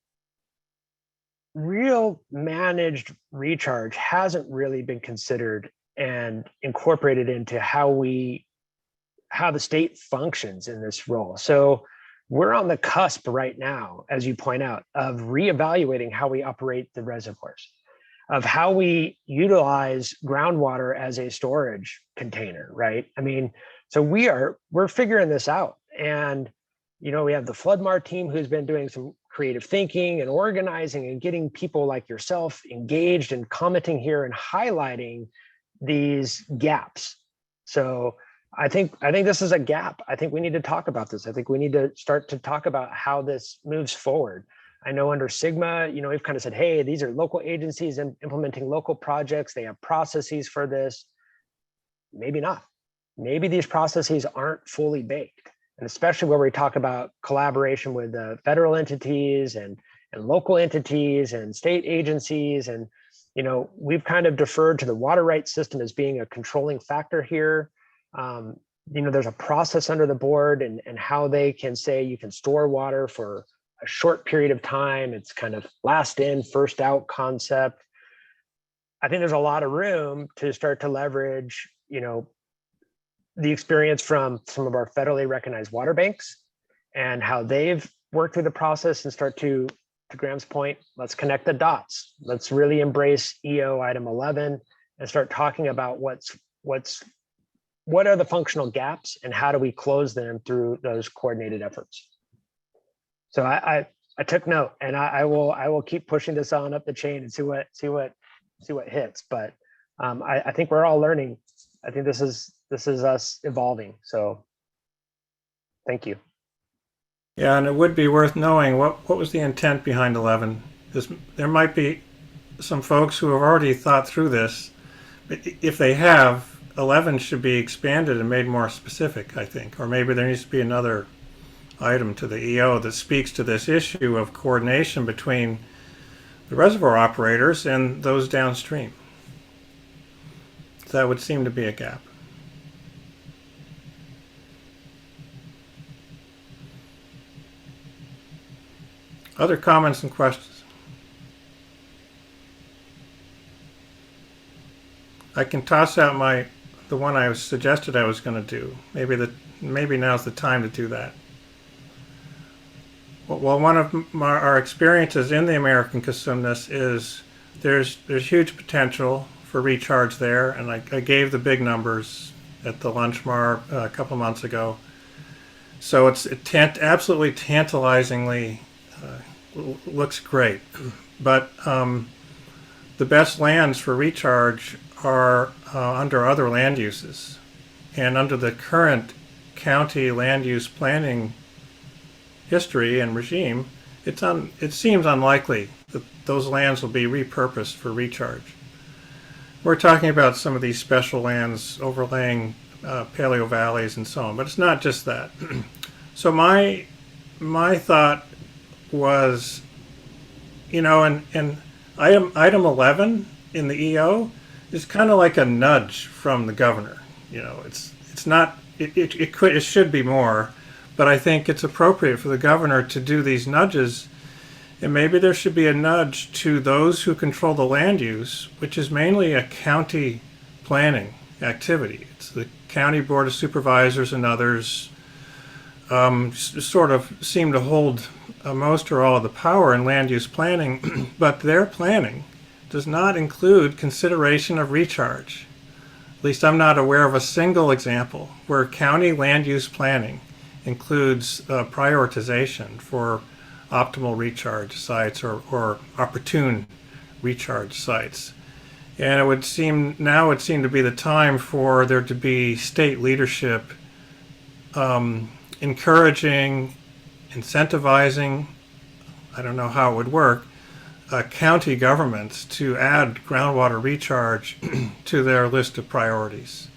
real managed recharge hasn't really been considered and incorporated into how the state functions in this role. So we're on the cusp right now, as you point out, of reevaluating how we operate the reservoirs, of how we utilize groundwater as a storage container, right? I mean, so we're figuring this out. And we have the Floodmar team who's been doing some creative thinking and organizing and getting people like yourself engaged and commenting here and highlighting these gaps. So I think this is a gap. I think we need to talk about this. I think we need to start to talk about how this moves forward. I know under Sigma, we've kind of said, hey, these are local agencies implementing local projects. They have processes for this. Maybe not. Maybe these processes aren't fully baked. And especially where we talk about collaboration with federal entities and local entities and state agencies. And, we've kind of deferred to the water rights system as being a controlling factor here. There's a process under the board and how they can say you can store water for a short period of time. It's kind of last in, first out concept. I think there's a lot of room to start to leverage, the experience from some of our federally recognized water banks and how they've worked through the process and start to Graham's point, let's connect the dots. Let's really embrace EO item 11 and start talking about what are the functional gaps and how do we close them through those coordinated efforts. So I took note, and I will keep pushing this on up the chain and see what hits. But I think we're all learning. I think this is us evolving. So thank you. Yeah, and it would be worth knowing what was the intent behind 11. There might be some folks who have already thought through this, but if they have, 11 should be expanded and made more specific, I think. Or maybe there needs to be another item to the EO that speaks to this issue of coordination between the reservoir operators and those downstream. That would seem to be a gap. Other comments and questions? I can toss out the one I suggested I was going to do. Maybe now's the time to do that. Well, one of our experiences in the American Cosumnes is there's huge potential for recharge there, and I gave the big numbers at the lunch mar a couple months ago. So it's absolutely tantalizingly looks great, but the best lands for recharge are under other land uses, and under the current county land use planning history and regime, it seems unlikely that those lands will be repurposed for recharge. We're talking about some of these special lands overlaying paleo valleys and so on, but it's not just that. So my thought was, and item 11 in the EO is kind of like a nudge from the governor. It's not. It should be more, but I think it's appropriate for the governor to do these nudges, and maybe there should be a nudge to those who control the land use, which is mainly a county planning activity. It's the county board of supervisors and others sort of seem to hold most or all of the power in land use planning, but their planning does not include consideration of recharge. At least I'm not aware of a single example where county land use planning includes prioritization for optimal recharge sites or opportune recharge sites. And it would seem to be the time for there to be state leadership encouraging, incentivizing, I don't know how it would work, county governments to add groundwater recharge to their list of priorities.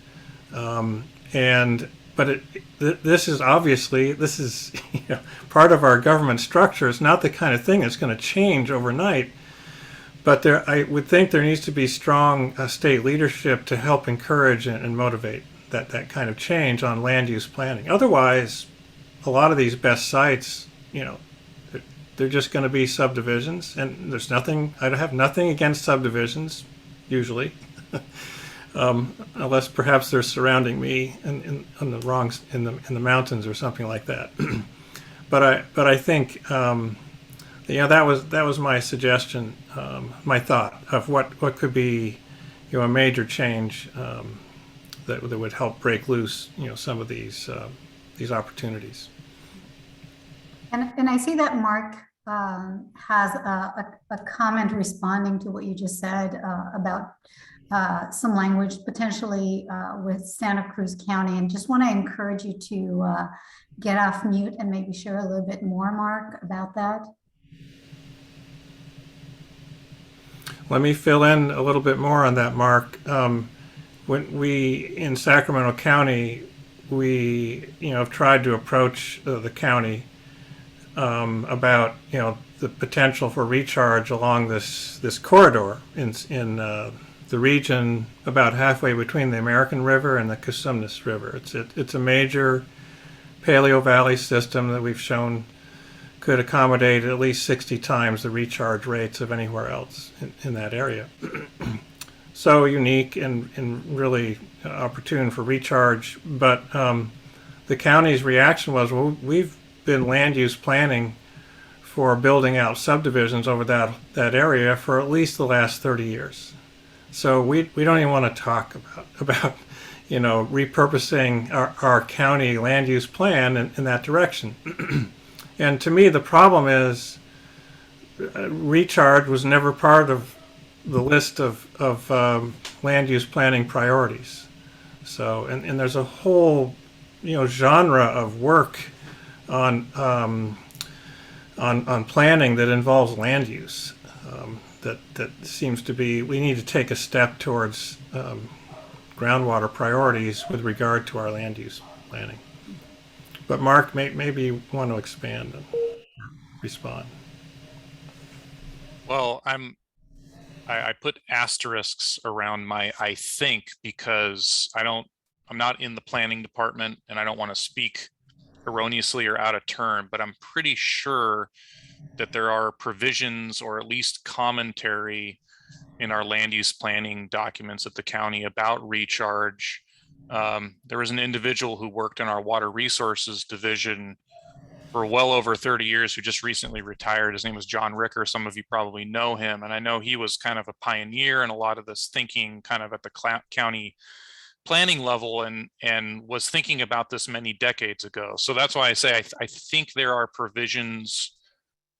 This is obviously, this is part of our government structure. It's not the kind of thing that's going to change overnight. But I would think there needs to be strong state leadership to help encourage and motivate that kind of change on land use planning. Otherwise, a lot of these best sites, they're just going to be subdivisions, and there's nothing. I have nothing against subdivisions, usually, unless perhaps they're surrounding me in the mountains or something like that. but I think that was my suggestion, my thought of what could be a major change that would help break loose some of these opportunities. And I see that Mark has a comment responding to what you just said about some language potentially with Santa Cruz County, and just want to encourage you to get off mute and maybe share a little bit more, Mark, about that. Let me fill in a little bit more on that, Mark. When we in Sacramento County, we have tried to approach the county about the potential for recharge along this corridor in the region about halfway between the American River and the Cosumnes River. It's a major Paleo Valley system that we've shown could accommodate at least 60 times the recharge rates of anywhere else in that area. So unique and really opportune for recharge. But the county's reaction was, well, we've been land use planning for building out subdivisions over that area for at least the last 30 years. So we don't even want to talk about repurposing our county land use plan in that direction. And to me, the problem is recharge was never part of the list of land use planning priorities. So, and there's a whole genre of work on planning that involves land use that seems to be, we need to take a step towards groundwater priorities with regard to our land use planning. But Mark, maybe you want to expand and respond. Well, I put asterisks around my I think because I'm not in the planning department and I don't want to speak erroneously or out of turn, but I'm pretty sure that there are provisions or at least commentary in our land use planning documents at the county about recharge. There was an individual who worked in our water resources division for well over 30 years who just recently retired. His name was John Ricker. Some of you probably know him. And I know he was kind of a pioneer in a lot of this thinking kind of at the county planning level and was thinking about this many decades ago. So that's why I say I think there are provisions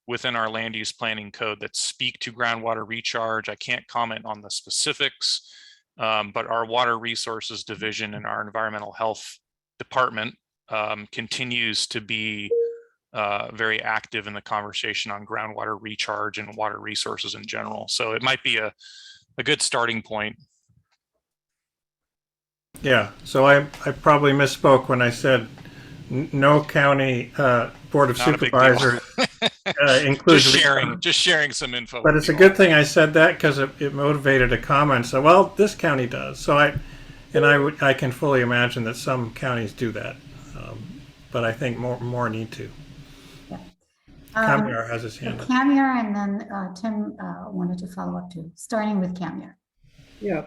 within our land use planning code that speak to groundwater recharge. I can't comment on the specifics, but our water resources division and our environmental health department continues to be very active in the conversation on groundwater recharge and water resources in general. So it might be a good starting point. Yeah, so I probably misspoke when I said no county board of supervisors includes just sharing some info. But it's a good thing I said that because it motivated a comment. So, well, this county does. So I can fully imagine that some counties do that, but I think more need to. Yeah. Kamyar has his hand up. Kamyar, and then Tim wanted to follow up too, starting with Kamyar. Yeah,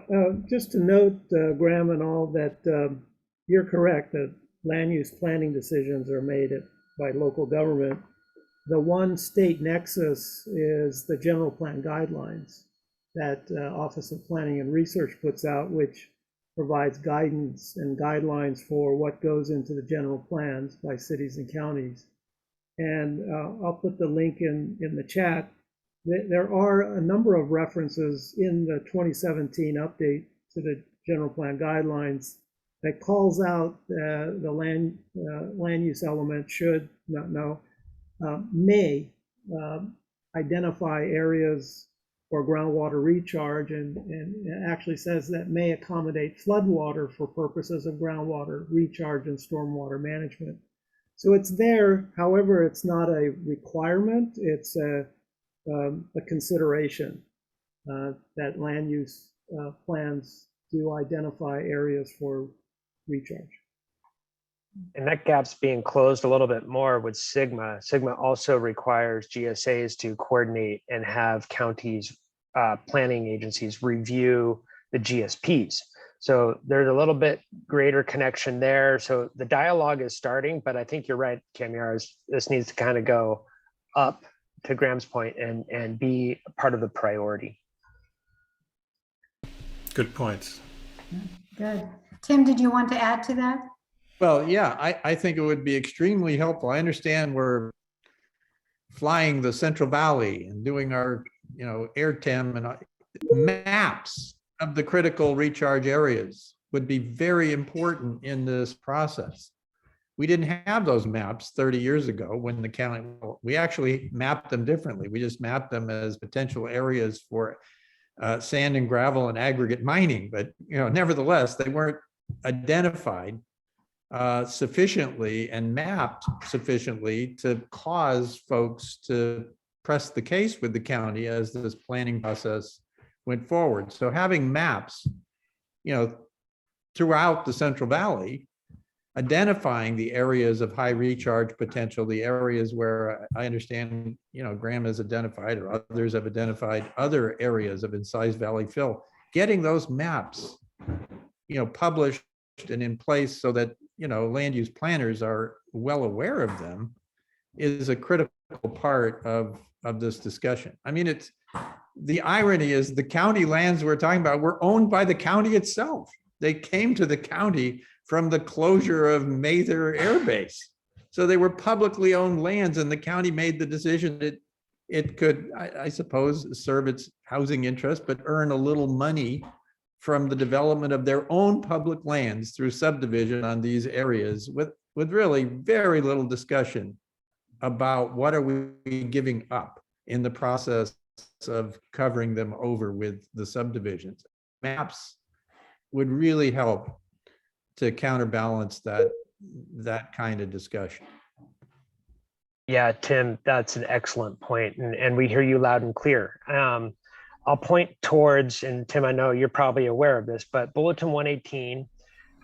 just to note, Graham and all, that you're correct that land use planning decisions are made by local government. The one state nexus is the general plan guidelines that Office of Planning and Research puts out, which provides guidance and guidelines for what goes into the general plans by cities and counties. And I'll put the link in the chat. There are a number of references in the 2017 update to the general plan guidelines that calls out the land use element should, not no, may identify areas for groundwater recharge, and it actually says that may accommodate floodwater for purposes of groundwater recharge and stormwater management. So it's there, however, it's not a requirement, it's a consideration that land use plans do identify areas for recharge. And that gap's being closed a little bit more with SGMA. SGMA also requires GSAs to coordinate and have counties, planning agencies review the GSPs. So there's a little bit greater connection there. So the dialogue is starting, but I think you're right, Kamyar, this needs to kind of go up, to Graham's point, and be part of the priority. Good points. Good. Tim, did you want to add to that? Well, yeah, I think it would be extremely helpful. I understand we're flying the Central Valley and doing our, AirTem and maps of the critical recharge areas would be very important in this process. We didn't have those maps 30 years ago when the county, we actually mapped them differently. We just mapped them as potential areas for sand and gravel and aggregate mining, but nevertheless, they weren't identified sufficiently and mapped sufficiently to cause folks to press the case with the county as this planning process went forward. So having maps, throughout the Central Valley, identifying the areas of high recharge potential, the areas where I understand, Graham has identified or others have identified other areas of incised valley fill, getting those maps, published and in place so that land use planners are well aware of them is a critical part of this discussion. I mean, the irony is the county lands we're talking about were owned by the county itself. They came to the county from the closure of Mather Air Base. So they were publicly owned lands, and the county made the decision that it could, I suppose, serve its housing interest, but earn a little money from the development of their own public lands through subdivision on these areas with really very little discussion about what are we giving up in the process of covering them over with the subdivisions. Maps would really help to counterbalance that kind of discussion. Yeah, Tim, that's an excellent point, and we hear you loud and clear. I'll point towards, and Tim, I know you're probably aware of this, but Bulletin 118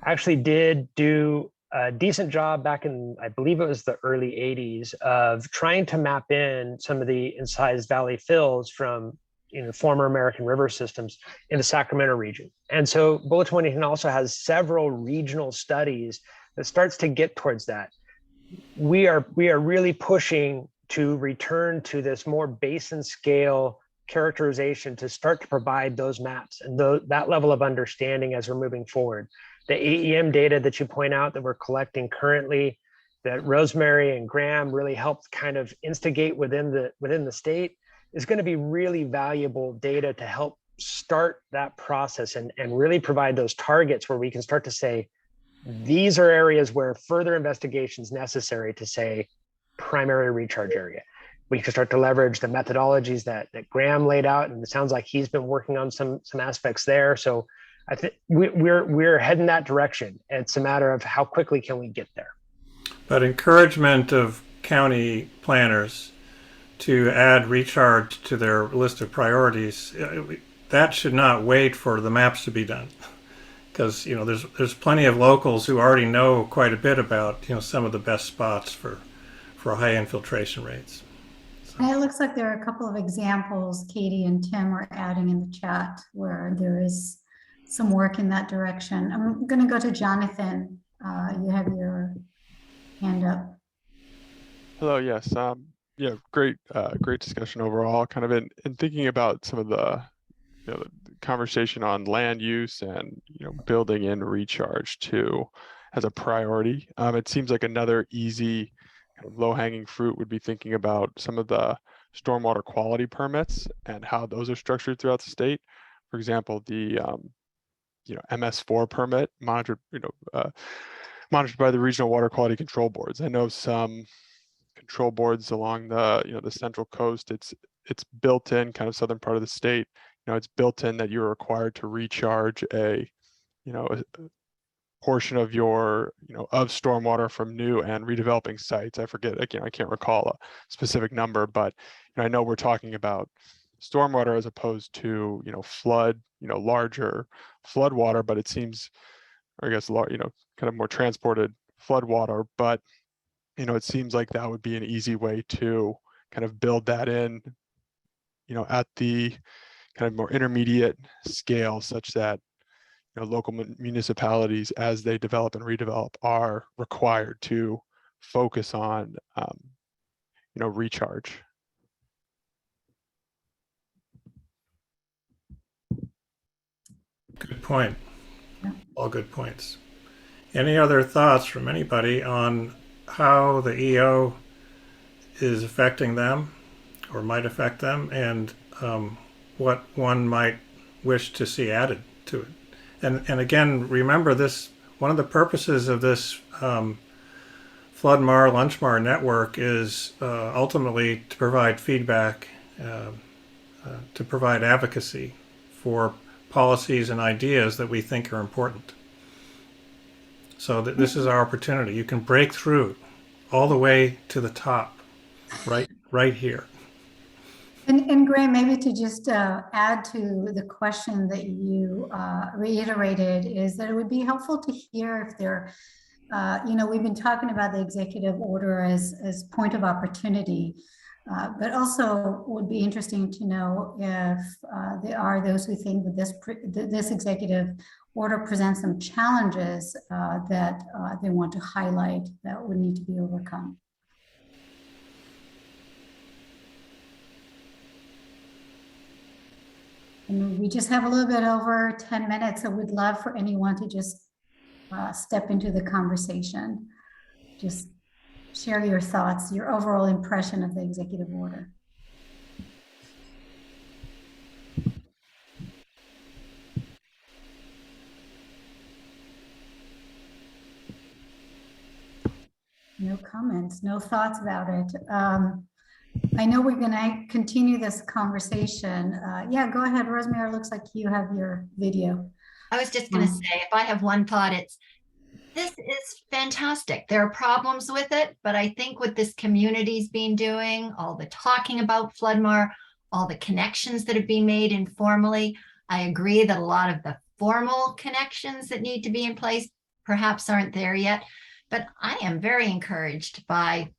actually did do a decent job back in, I believe it was the early 80s, of trying to map in some of the incised valley fills from former American river systems in the Sacramento region. And so Bulletin 118 also has several regional studies that starts to get towards that. We are really pushing to return to this more basin scale characterization to start to provide those maps and that level of understanding as we're moving forward. The AEM data that you point out that we're collecting currently, that Rosemary and Graham really helped kind of instigate within the state, is going to be really valuable data to help start that process and really provide those targets where we can start to say, these are areas where further investigation is necessary to say primary recharge area. We can start to leverage the methodologies that Graham laid out, and it sounds like he's been working on some aspects there. So I think we're heading that direction. It's a matter of how quickly can we get there. But encouragement of county planners to add recharge to their list of priorities, that should not wait for the maps to be done, because there's plenty of locals who already know quite a bit about some of the best spots for high infiltration rates. And it looks like there are a couple of examples Katie and Tim are adding in the chat where there is some work in that direction. I'm going to go to Jonathan. You have your hand up. Hello, yes. Yeah, great discussion overall. Kind of in thinking about some of the the conversation on land use and building in recharge too as a priority. It seems like another easy kind of low-hanging fruit would be thinking about some of the stormwater quality permits and how those are structured throughout the state. For example, the MS4 permit monitored by the regional water quality control boards. I know some control boards along the the central coast, it's it's built in kind of southern part of the state. It's built in that you're required to recharge a portion of your, of stormwater from new and redeveloping sites. I forget, I can't recall a specific number, but I know we're talking about stormwater as opposed to, flood, larger flood water, but it seems, or I guess, kind of more transported flood water, but, it seems like that would be an easy way to kind of build that in, at the kind of more intermediate scale, such that local municipalities, as they develop and redevelop, are required to focus on recharge. Good point. All good points. Any other thoughts from anybody on how the EO is affecting them or might affect them, and what one might wish to see added to it? And again, remember this, one of the purposes of this FloodMar, LunchMar network is ultimately to provide feedback, to provide advocacy for policies and ideas that we think are important. So that this is our opportunity. You can break through all the way to the top, right here. And Graham, maybe to just add to the question that you reiterated, is that it would be helpful to hear if there, we've been talking about the executive order as point of opportunity, but also would be interesting to know if there are those who think that this executive order presents some challenges that they want to highlight that would need to be overcome. And we just have a little bit over 10 minutes, so we'd love for anyone to just step into the conversation. Just share your thoughts, your overall impression of the executive order. No comments, no thoughts about it. I know we're going to continue this conversation. Yeah, go ahead, Rosemary. Looks like you have your video. I was just going to say, if I have one thought, this is fantastic. There are problems with it, but I think what this community's been doing, all the talking about FloodMar, all the connections that have been made informally, I agree that a lot of the formal connections that need to be in place perhaps aren't there yet. But I am very encouraged by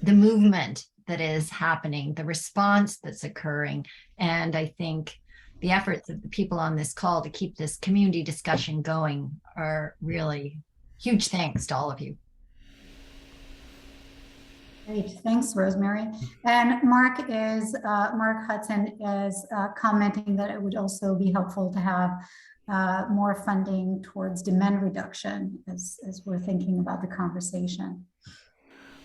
the movement that is happening, the response that's occurring. And I think the efforts of the people on this call to keep this community discussion going are really huge thanks to all of you. Great, thanks, Rosemary. And Mark Hudson is commenting that it would also be helpful to have more funding towards demand reduction as we're thinking about the conversation.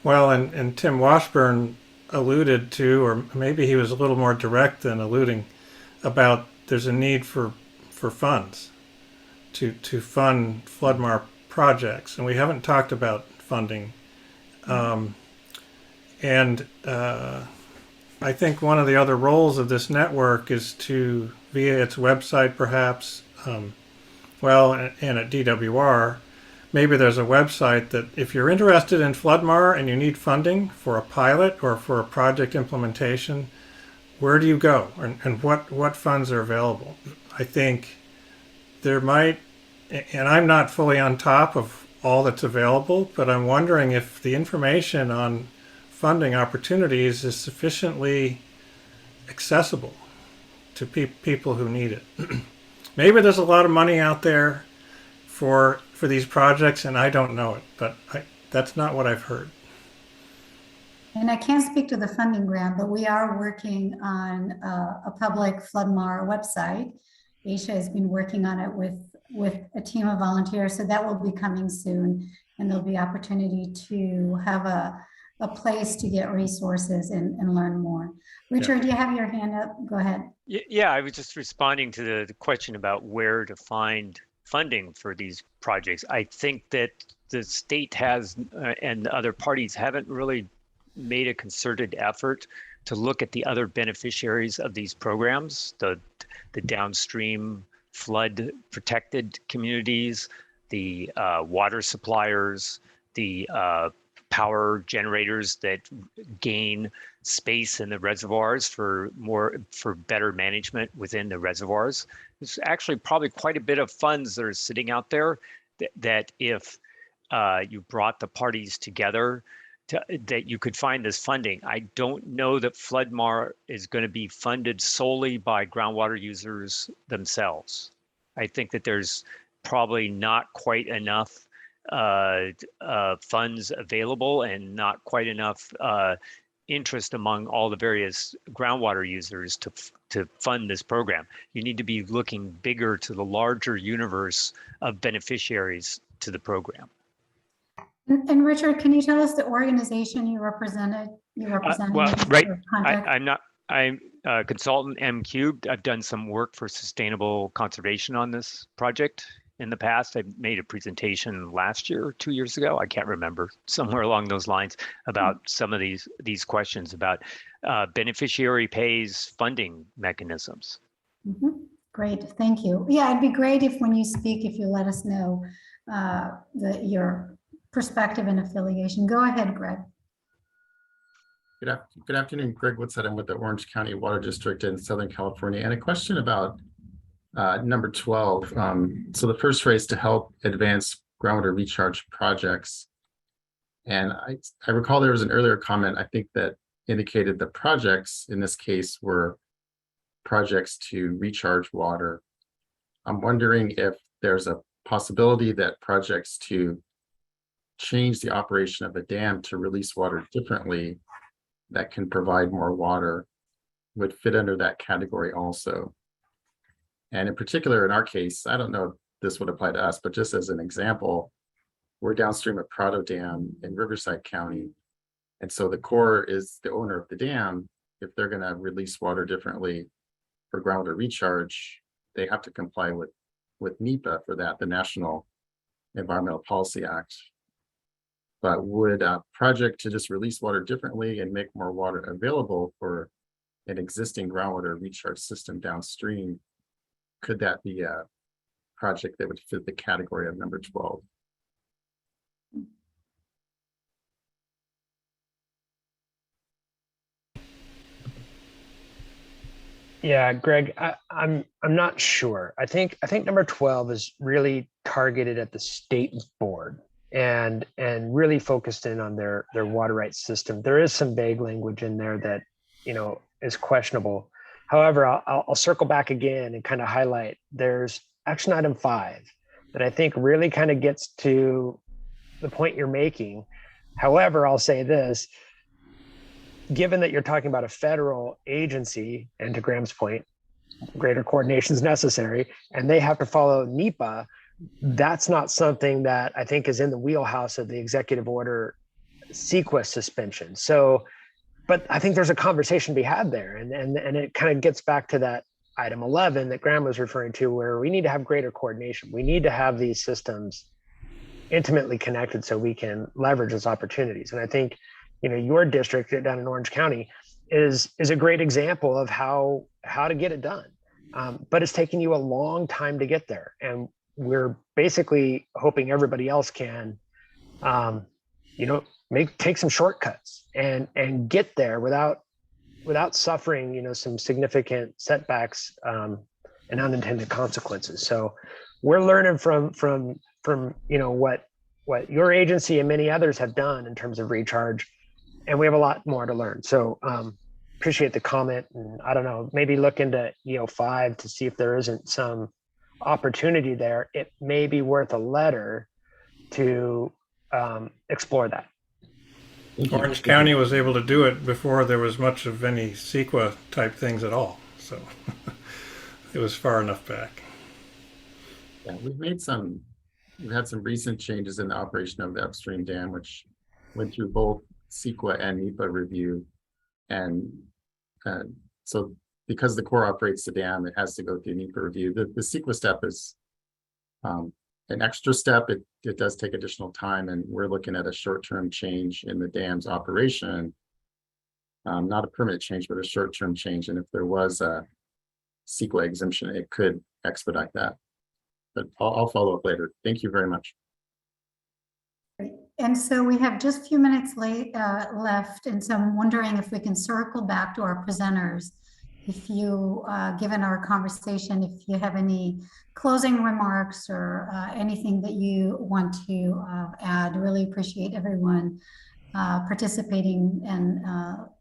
Well, and Tim Washburn alluded to, or maybe he was a little more direct than alluding, about there's a need for funds to fund FloodMar projects, and we haven't talked about funding. I think one of the other roles of this network is to, via its website perhaps, and at DWR, maybe there's a website that if you're interested in FloodMar and you need funding for a pilot or for a project implementation, where do you go and what funds are available? I think there might, and I'm not fully on top of all that's available, but I'm wondering if the information on funding opportunities is sufficiently accessible to people who need it. Maybe there's a lot of money out there for these projects, and I don't know it, but that's not what I've heard. And I can't speak to the funding grant, but we are working on a public FloodMar website. Aisha has been working on it with a team of volunteers, so that will be coming soon, and there'll be opportunity to have a place to get resources and learn more. Richard, do you have your hand up? Go ahead. Yeah, I was just responding to the question about where to find funding for these projects. I think that the state has and other parties haven't really made a concerted effort to look at the other beneficiaries of these programs, the downstream flood protected communities, the water suppliers, the power generators that gain space in the reservoirs for better management within the reservoirs. There's actually probably quite a bit of funds that are sitting out there that if you brought the parties together, that you could find this funding. I don't know that FloodMar is going to be funded solely by groundwater users themselves. I think that there's probably not quite enough funds available and not quite enough interest among all the various groundwater users to fund this program. You need to be looking bigger to the larger universe of beneficiaries to the program. And Richard, can you tell us the organization you represented? Well, right. I'm a consultant M-Cubed. I've done some work for sustainable conservation on this project in the past. I made a presentation last year or 2 years ago. I can't remember, somewhere along those lines, about some of these questions about beneficiary pays funding mechanisms. Great, thank you. Yeah, it'd be great if when you speak, if you let us know your perspective and affiliation. Go ahead, Greg. Good afternoon, Greg Woodside. I'm with the Orange County Water District in Southern California. And a question about number 12. So the first phrase, to help advance groundwater recharge projects. And I recall there was an earlier comment, I think, that indicated the projects in this case were projects to recharge water. I'm wondering if there's a possibility that projects to change the operation of a dam to release water differently that can provide more water would fit under that category also. And in particular, in our case, I don't know if this would apply to us, but just as an example, we're downstream of Prado Dam in Riverside County. And so the Corps is the owner of the dam. If they're going to release water differently for groundwater recharge, they have to comply with NEPA for that, the National Environmental Policy Act. But would a project to just release water differently and make more water available for an existing groundwater recharge system downstream, could that be a project that would fit the category of number 12? Yeah, Greg, I'm not sure. I think number 12 is really targeted at the state board and really focused in on their water rights system. There is some vague language in there that, you know, is questionable. However, I'll circle back again and kind of highlight there's action item 5 that I think really kind of gets to the point you're making. However, I'll say this, given that you're talking about a federal agency, and to Graham's point, greater coordination is necessary, and they have to follow NEPA, that's not something that I think is in the wheelhouse of the executive order CEQA suspension. So, but I think there's a conversation to be had there. And it kind of gets back to that item 11 that Graham was referring to, where we need to have greater coordination. We need to have these systems intimately connected so we can leverage those opportunities. And I think, you know, your district down in Orange County is a great example of how to get it done. But it's taking you a long time to get there. And we're basically hoping everybody else can, you know, take some shortcuts and get there without suffering, you know, some significant setbacks and unintended consequences. So we're learning from you know what your agency and many others have done in terms of recharge, and we have a lot more to learn. So appreciate the comment, and I don't know, maybe look into EO5 to see if there isn't some opportunity there. It may be worth a letter to explore that. Orange County was able to do it before there was much of any CEQA type things at all. So it was far enough back. Yeah, we've had some recent changes in the operation of the upstream dam, which went through both CEQA and NEPA review. And so because the Corps operates the dam, it has to go through NEPA review. The CEQA step is an extra step. It does take additional time, and we're looking at a short-term change in the dam's operation not a permanent change, but a short-term change. And if there was a CEQA exemption, it could expedite that. But I'll follow up later. Thank you very much. And so we have just a few minutes left, and so I'm wondering if we can circle back to our presenters. If you, given our conversation, if you have any closing remarks or anything that you want to add, really appreciate everyone participating and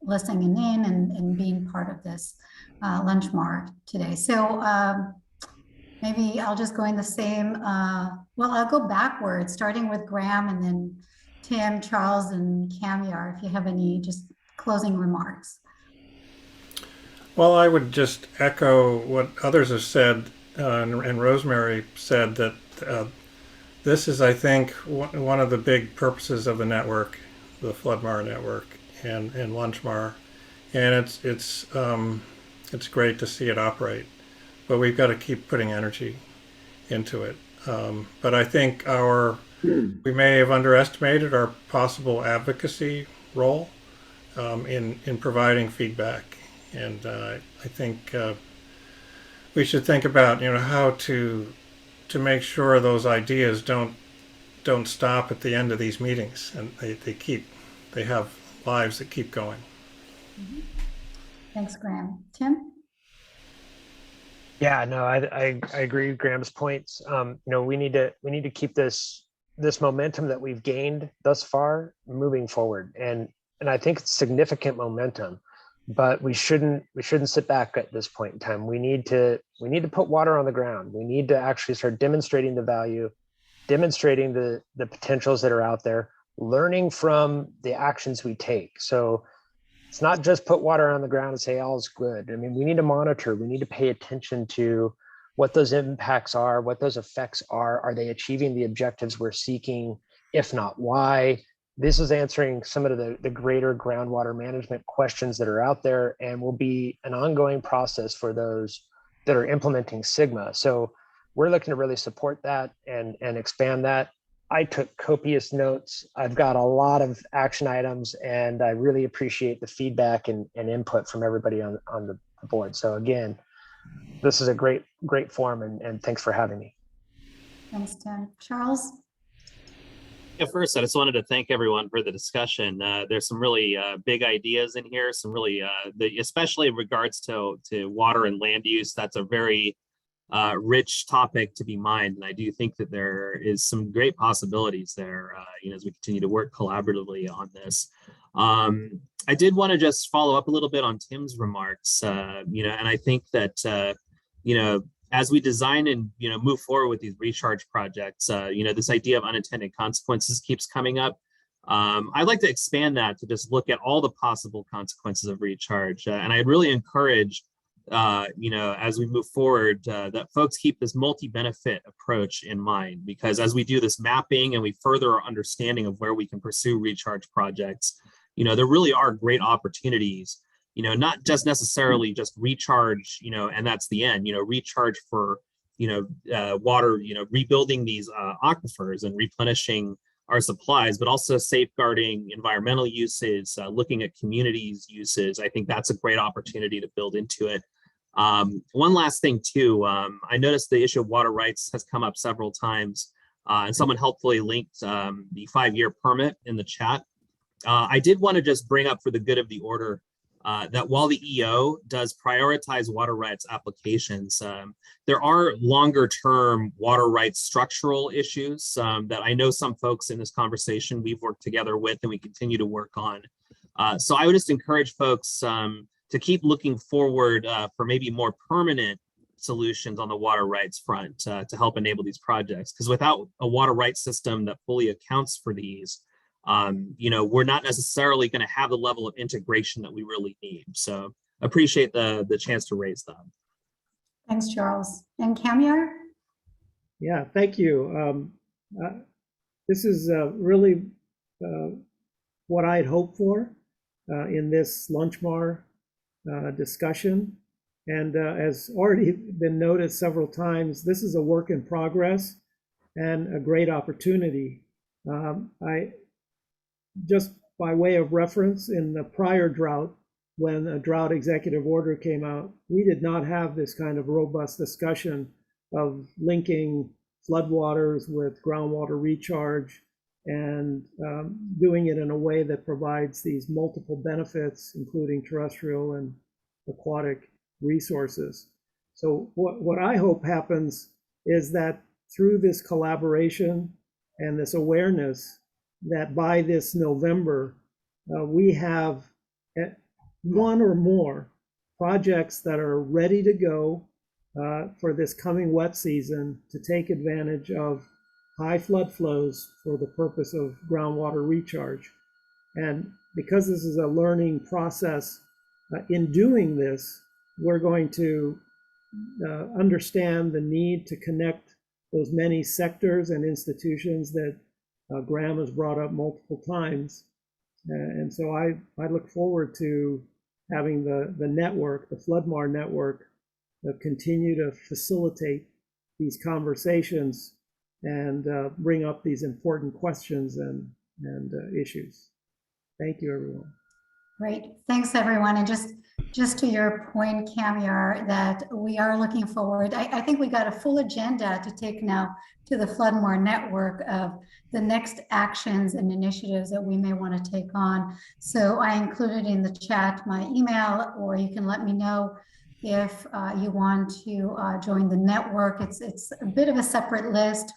listening in and being part of this lunch mar today. So maybe I'll just go in the same, well, I'll go backwards, starting with Graham and then Tim, Charles, and Kamyar, if you have any just closing remarks. Well, I would just echo what others have said, and Rosemary said that this is, I think, one of the big purposes of the network, the FloodMar network and LunchMar, and it's great to see it operate, but we've got to keep putting energy into it. But I think we may have underestimated our possible advocacy role in providing feedback. And I think we should think about, how to make sure those ideas don't stop at the end of these meetings, and they have lives that keep going. Mm-hmm. Thanks, Graham. Tim? Yeah, no, I agree with Graham's points. We need to keep this momentum that we've gained thus far moving forward, and I think it's significant momentum. But we shouldn't sit back at this point in time. We need to put water on the ground. We need to actually start demonstrating the value, demonstrating the potentials that are out there, learning from the actions we take. So it's not just put water on the ground and say all's good. I mean, we need to monitor. We need to pay attention to what those impacts are, what those effects are. Are they achieving the objectives we're seeking? If not, why? This is answering some of the greater groundwater management questions that are out there, and will be an ongoing process for those that are implementing SGMA. So we're looking to really support that and expand that. I took copious notes. I've got a lot of action items, and I really appreciate the feedback and input from everybody on the board. So again, this is a great forum, and thanks for having me. Thanks, Tim. Charles? Yeah, first, I just wanted to thank everyone for the discussion. There's some really big ideas in here, some really, especially in regards to water and land use. That's a very rich topic to be mined. And I do think that there is some great possibilities there, as we continue to work collaboratively on this. I did want to just follow up a little bit on Tim's remarks, and I think that, as we design and move forward with these recharge projects, this idea of unintended consequences keeps coming up. I'd like to expand that to just look at all the possible consequences of recharge, and I'd really encourage, as we move forward, that folks keep this multi-benefit approach in mind, because as we do this mapping and we further our understanding of where we can pursue recharge projects, there really are great opportunities. Not just necessarily just recharge, and that's the end, recharge for, water, rebuilding these aquifers and replenishing our supplies, but also safeguarding environmental uses, looking at communities uses. I think that's a great opportunity to build into it. One last thing too, I noticed the issue of water rights has come up several times, and someone helpfully linked the 5-year permit in the chat. I did want to just bring up, for the good of the order, that while the EO does prioritize water rights applications, there are longer term water rights structural issues that I know some folks in this conversation we've worked together with and we continue to work on. So I would just encourage folks to keep looking forward for maybe more permanent solutions on the water rights front to help enable these projects. Because without a water rights system that fully accounts for these, we're not necessarily going to have the level of integration that we really need. So appreciate the chance to raise that. Thanks, Charles. And Kamyar? Yeah, thank you. This is really what I'd hoped for in this LunchMar discussion. And as already been noted several times, this is a work in progress and a great opportunity. Just by way of reference, in the prior drought, when a drought executive order came out, we did not have this kind of robust discussion of linking floodwaters with groundwater recharge and doing it in a way that provides these multiple benefits, including terrestrial and aquatic resources. So what I hope happens is that through this collaboration and this awareness, that by this November, we have one or more projects that are ready to go for this coming wet season to take advantage of high flood flows for the purpose of groundwater recharge. And because this is a learning process, in doing this, we're going to understand the need to connect those many sectors and institutions that Graham has brought up multiple times. And so I look forward to having the network, the FloodMar network, continue to facilitate these conversations and bring up these important questions and issues. Thank you, everyone. Great, thanks everyone. And just to your point, Kamyar, that we are looking forward. I think we got a full agenda to take now to the FloodMar network of the next actions and initiatives that we may want to take on. So I included in the chat my email, or you can let me know if you want to join the network. It's a bit of a separate list.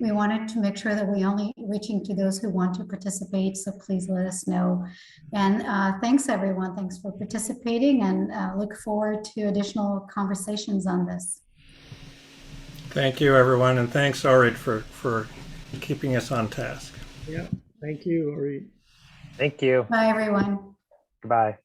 We wanted to make sure that we only reaching to those who want to participate, so please let us know. And thanks everyone, thanks for participating, and look forward to additional conversations on this. Thank you, everyone, and thanks, Orid, for keeping us on task. Yeah, thank you, Orid. Thank you. Bye everyone. Goodbye.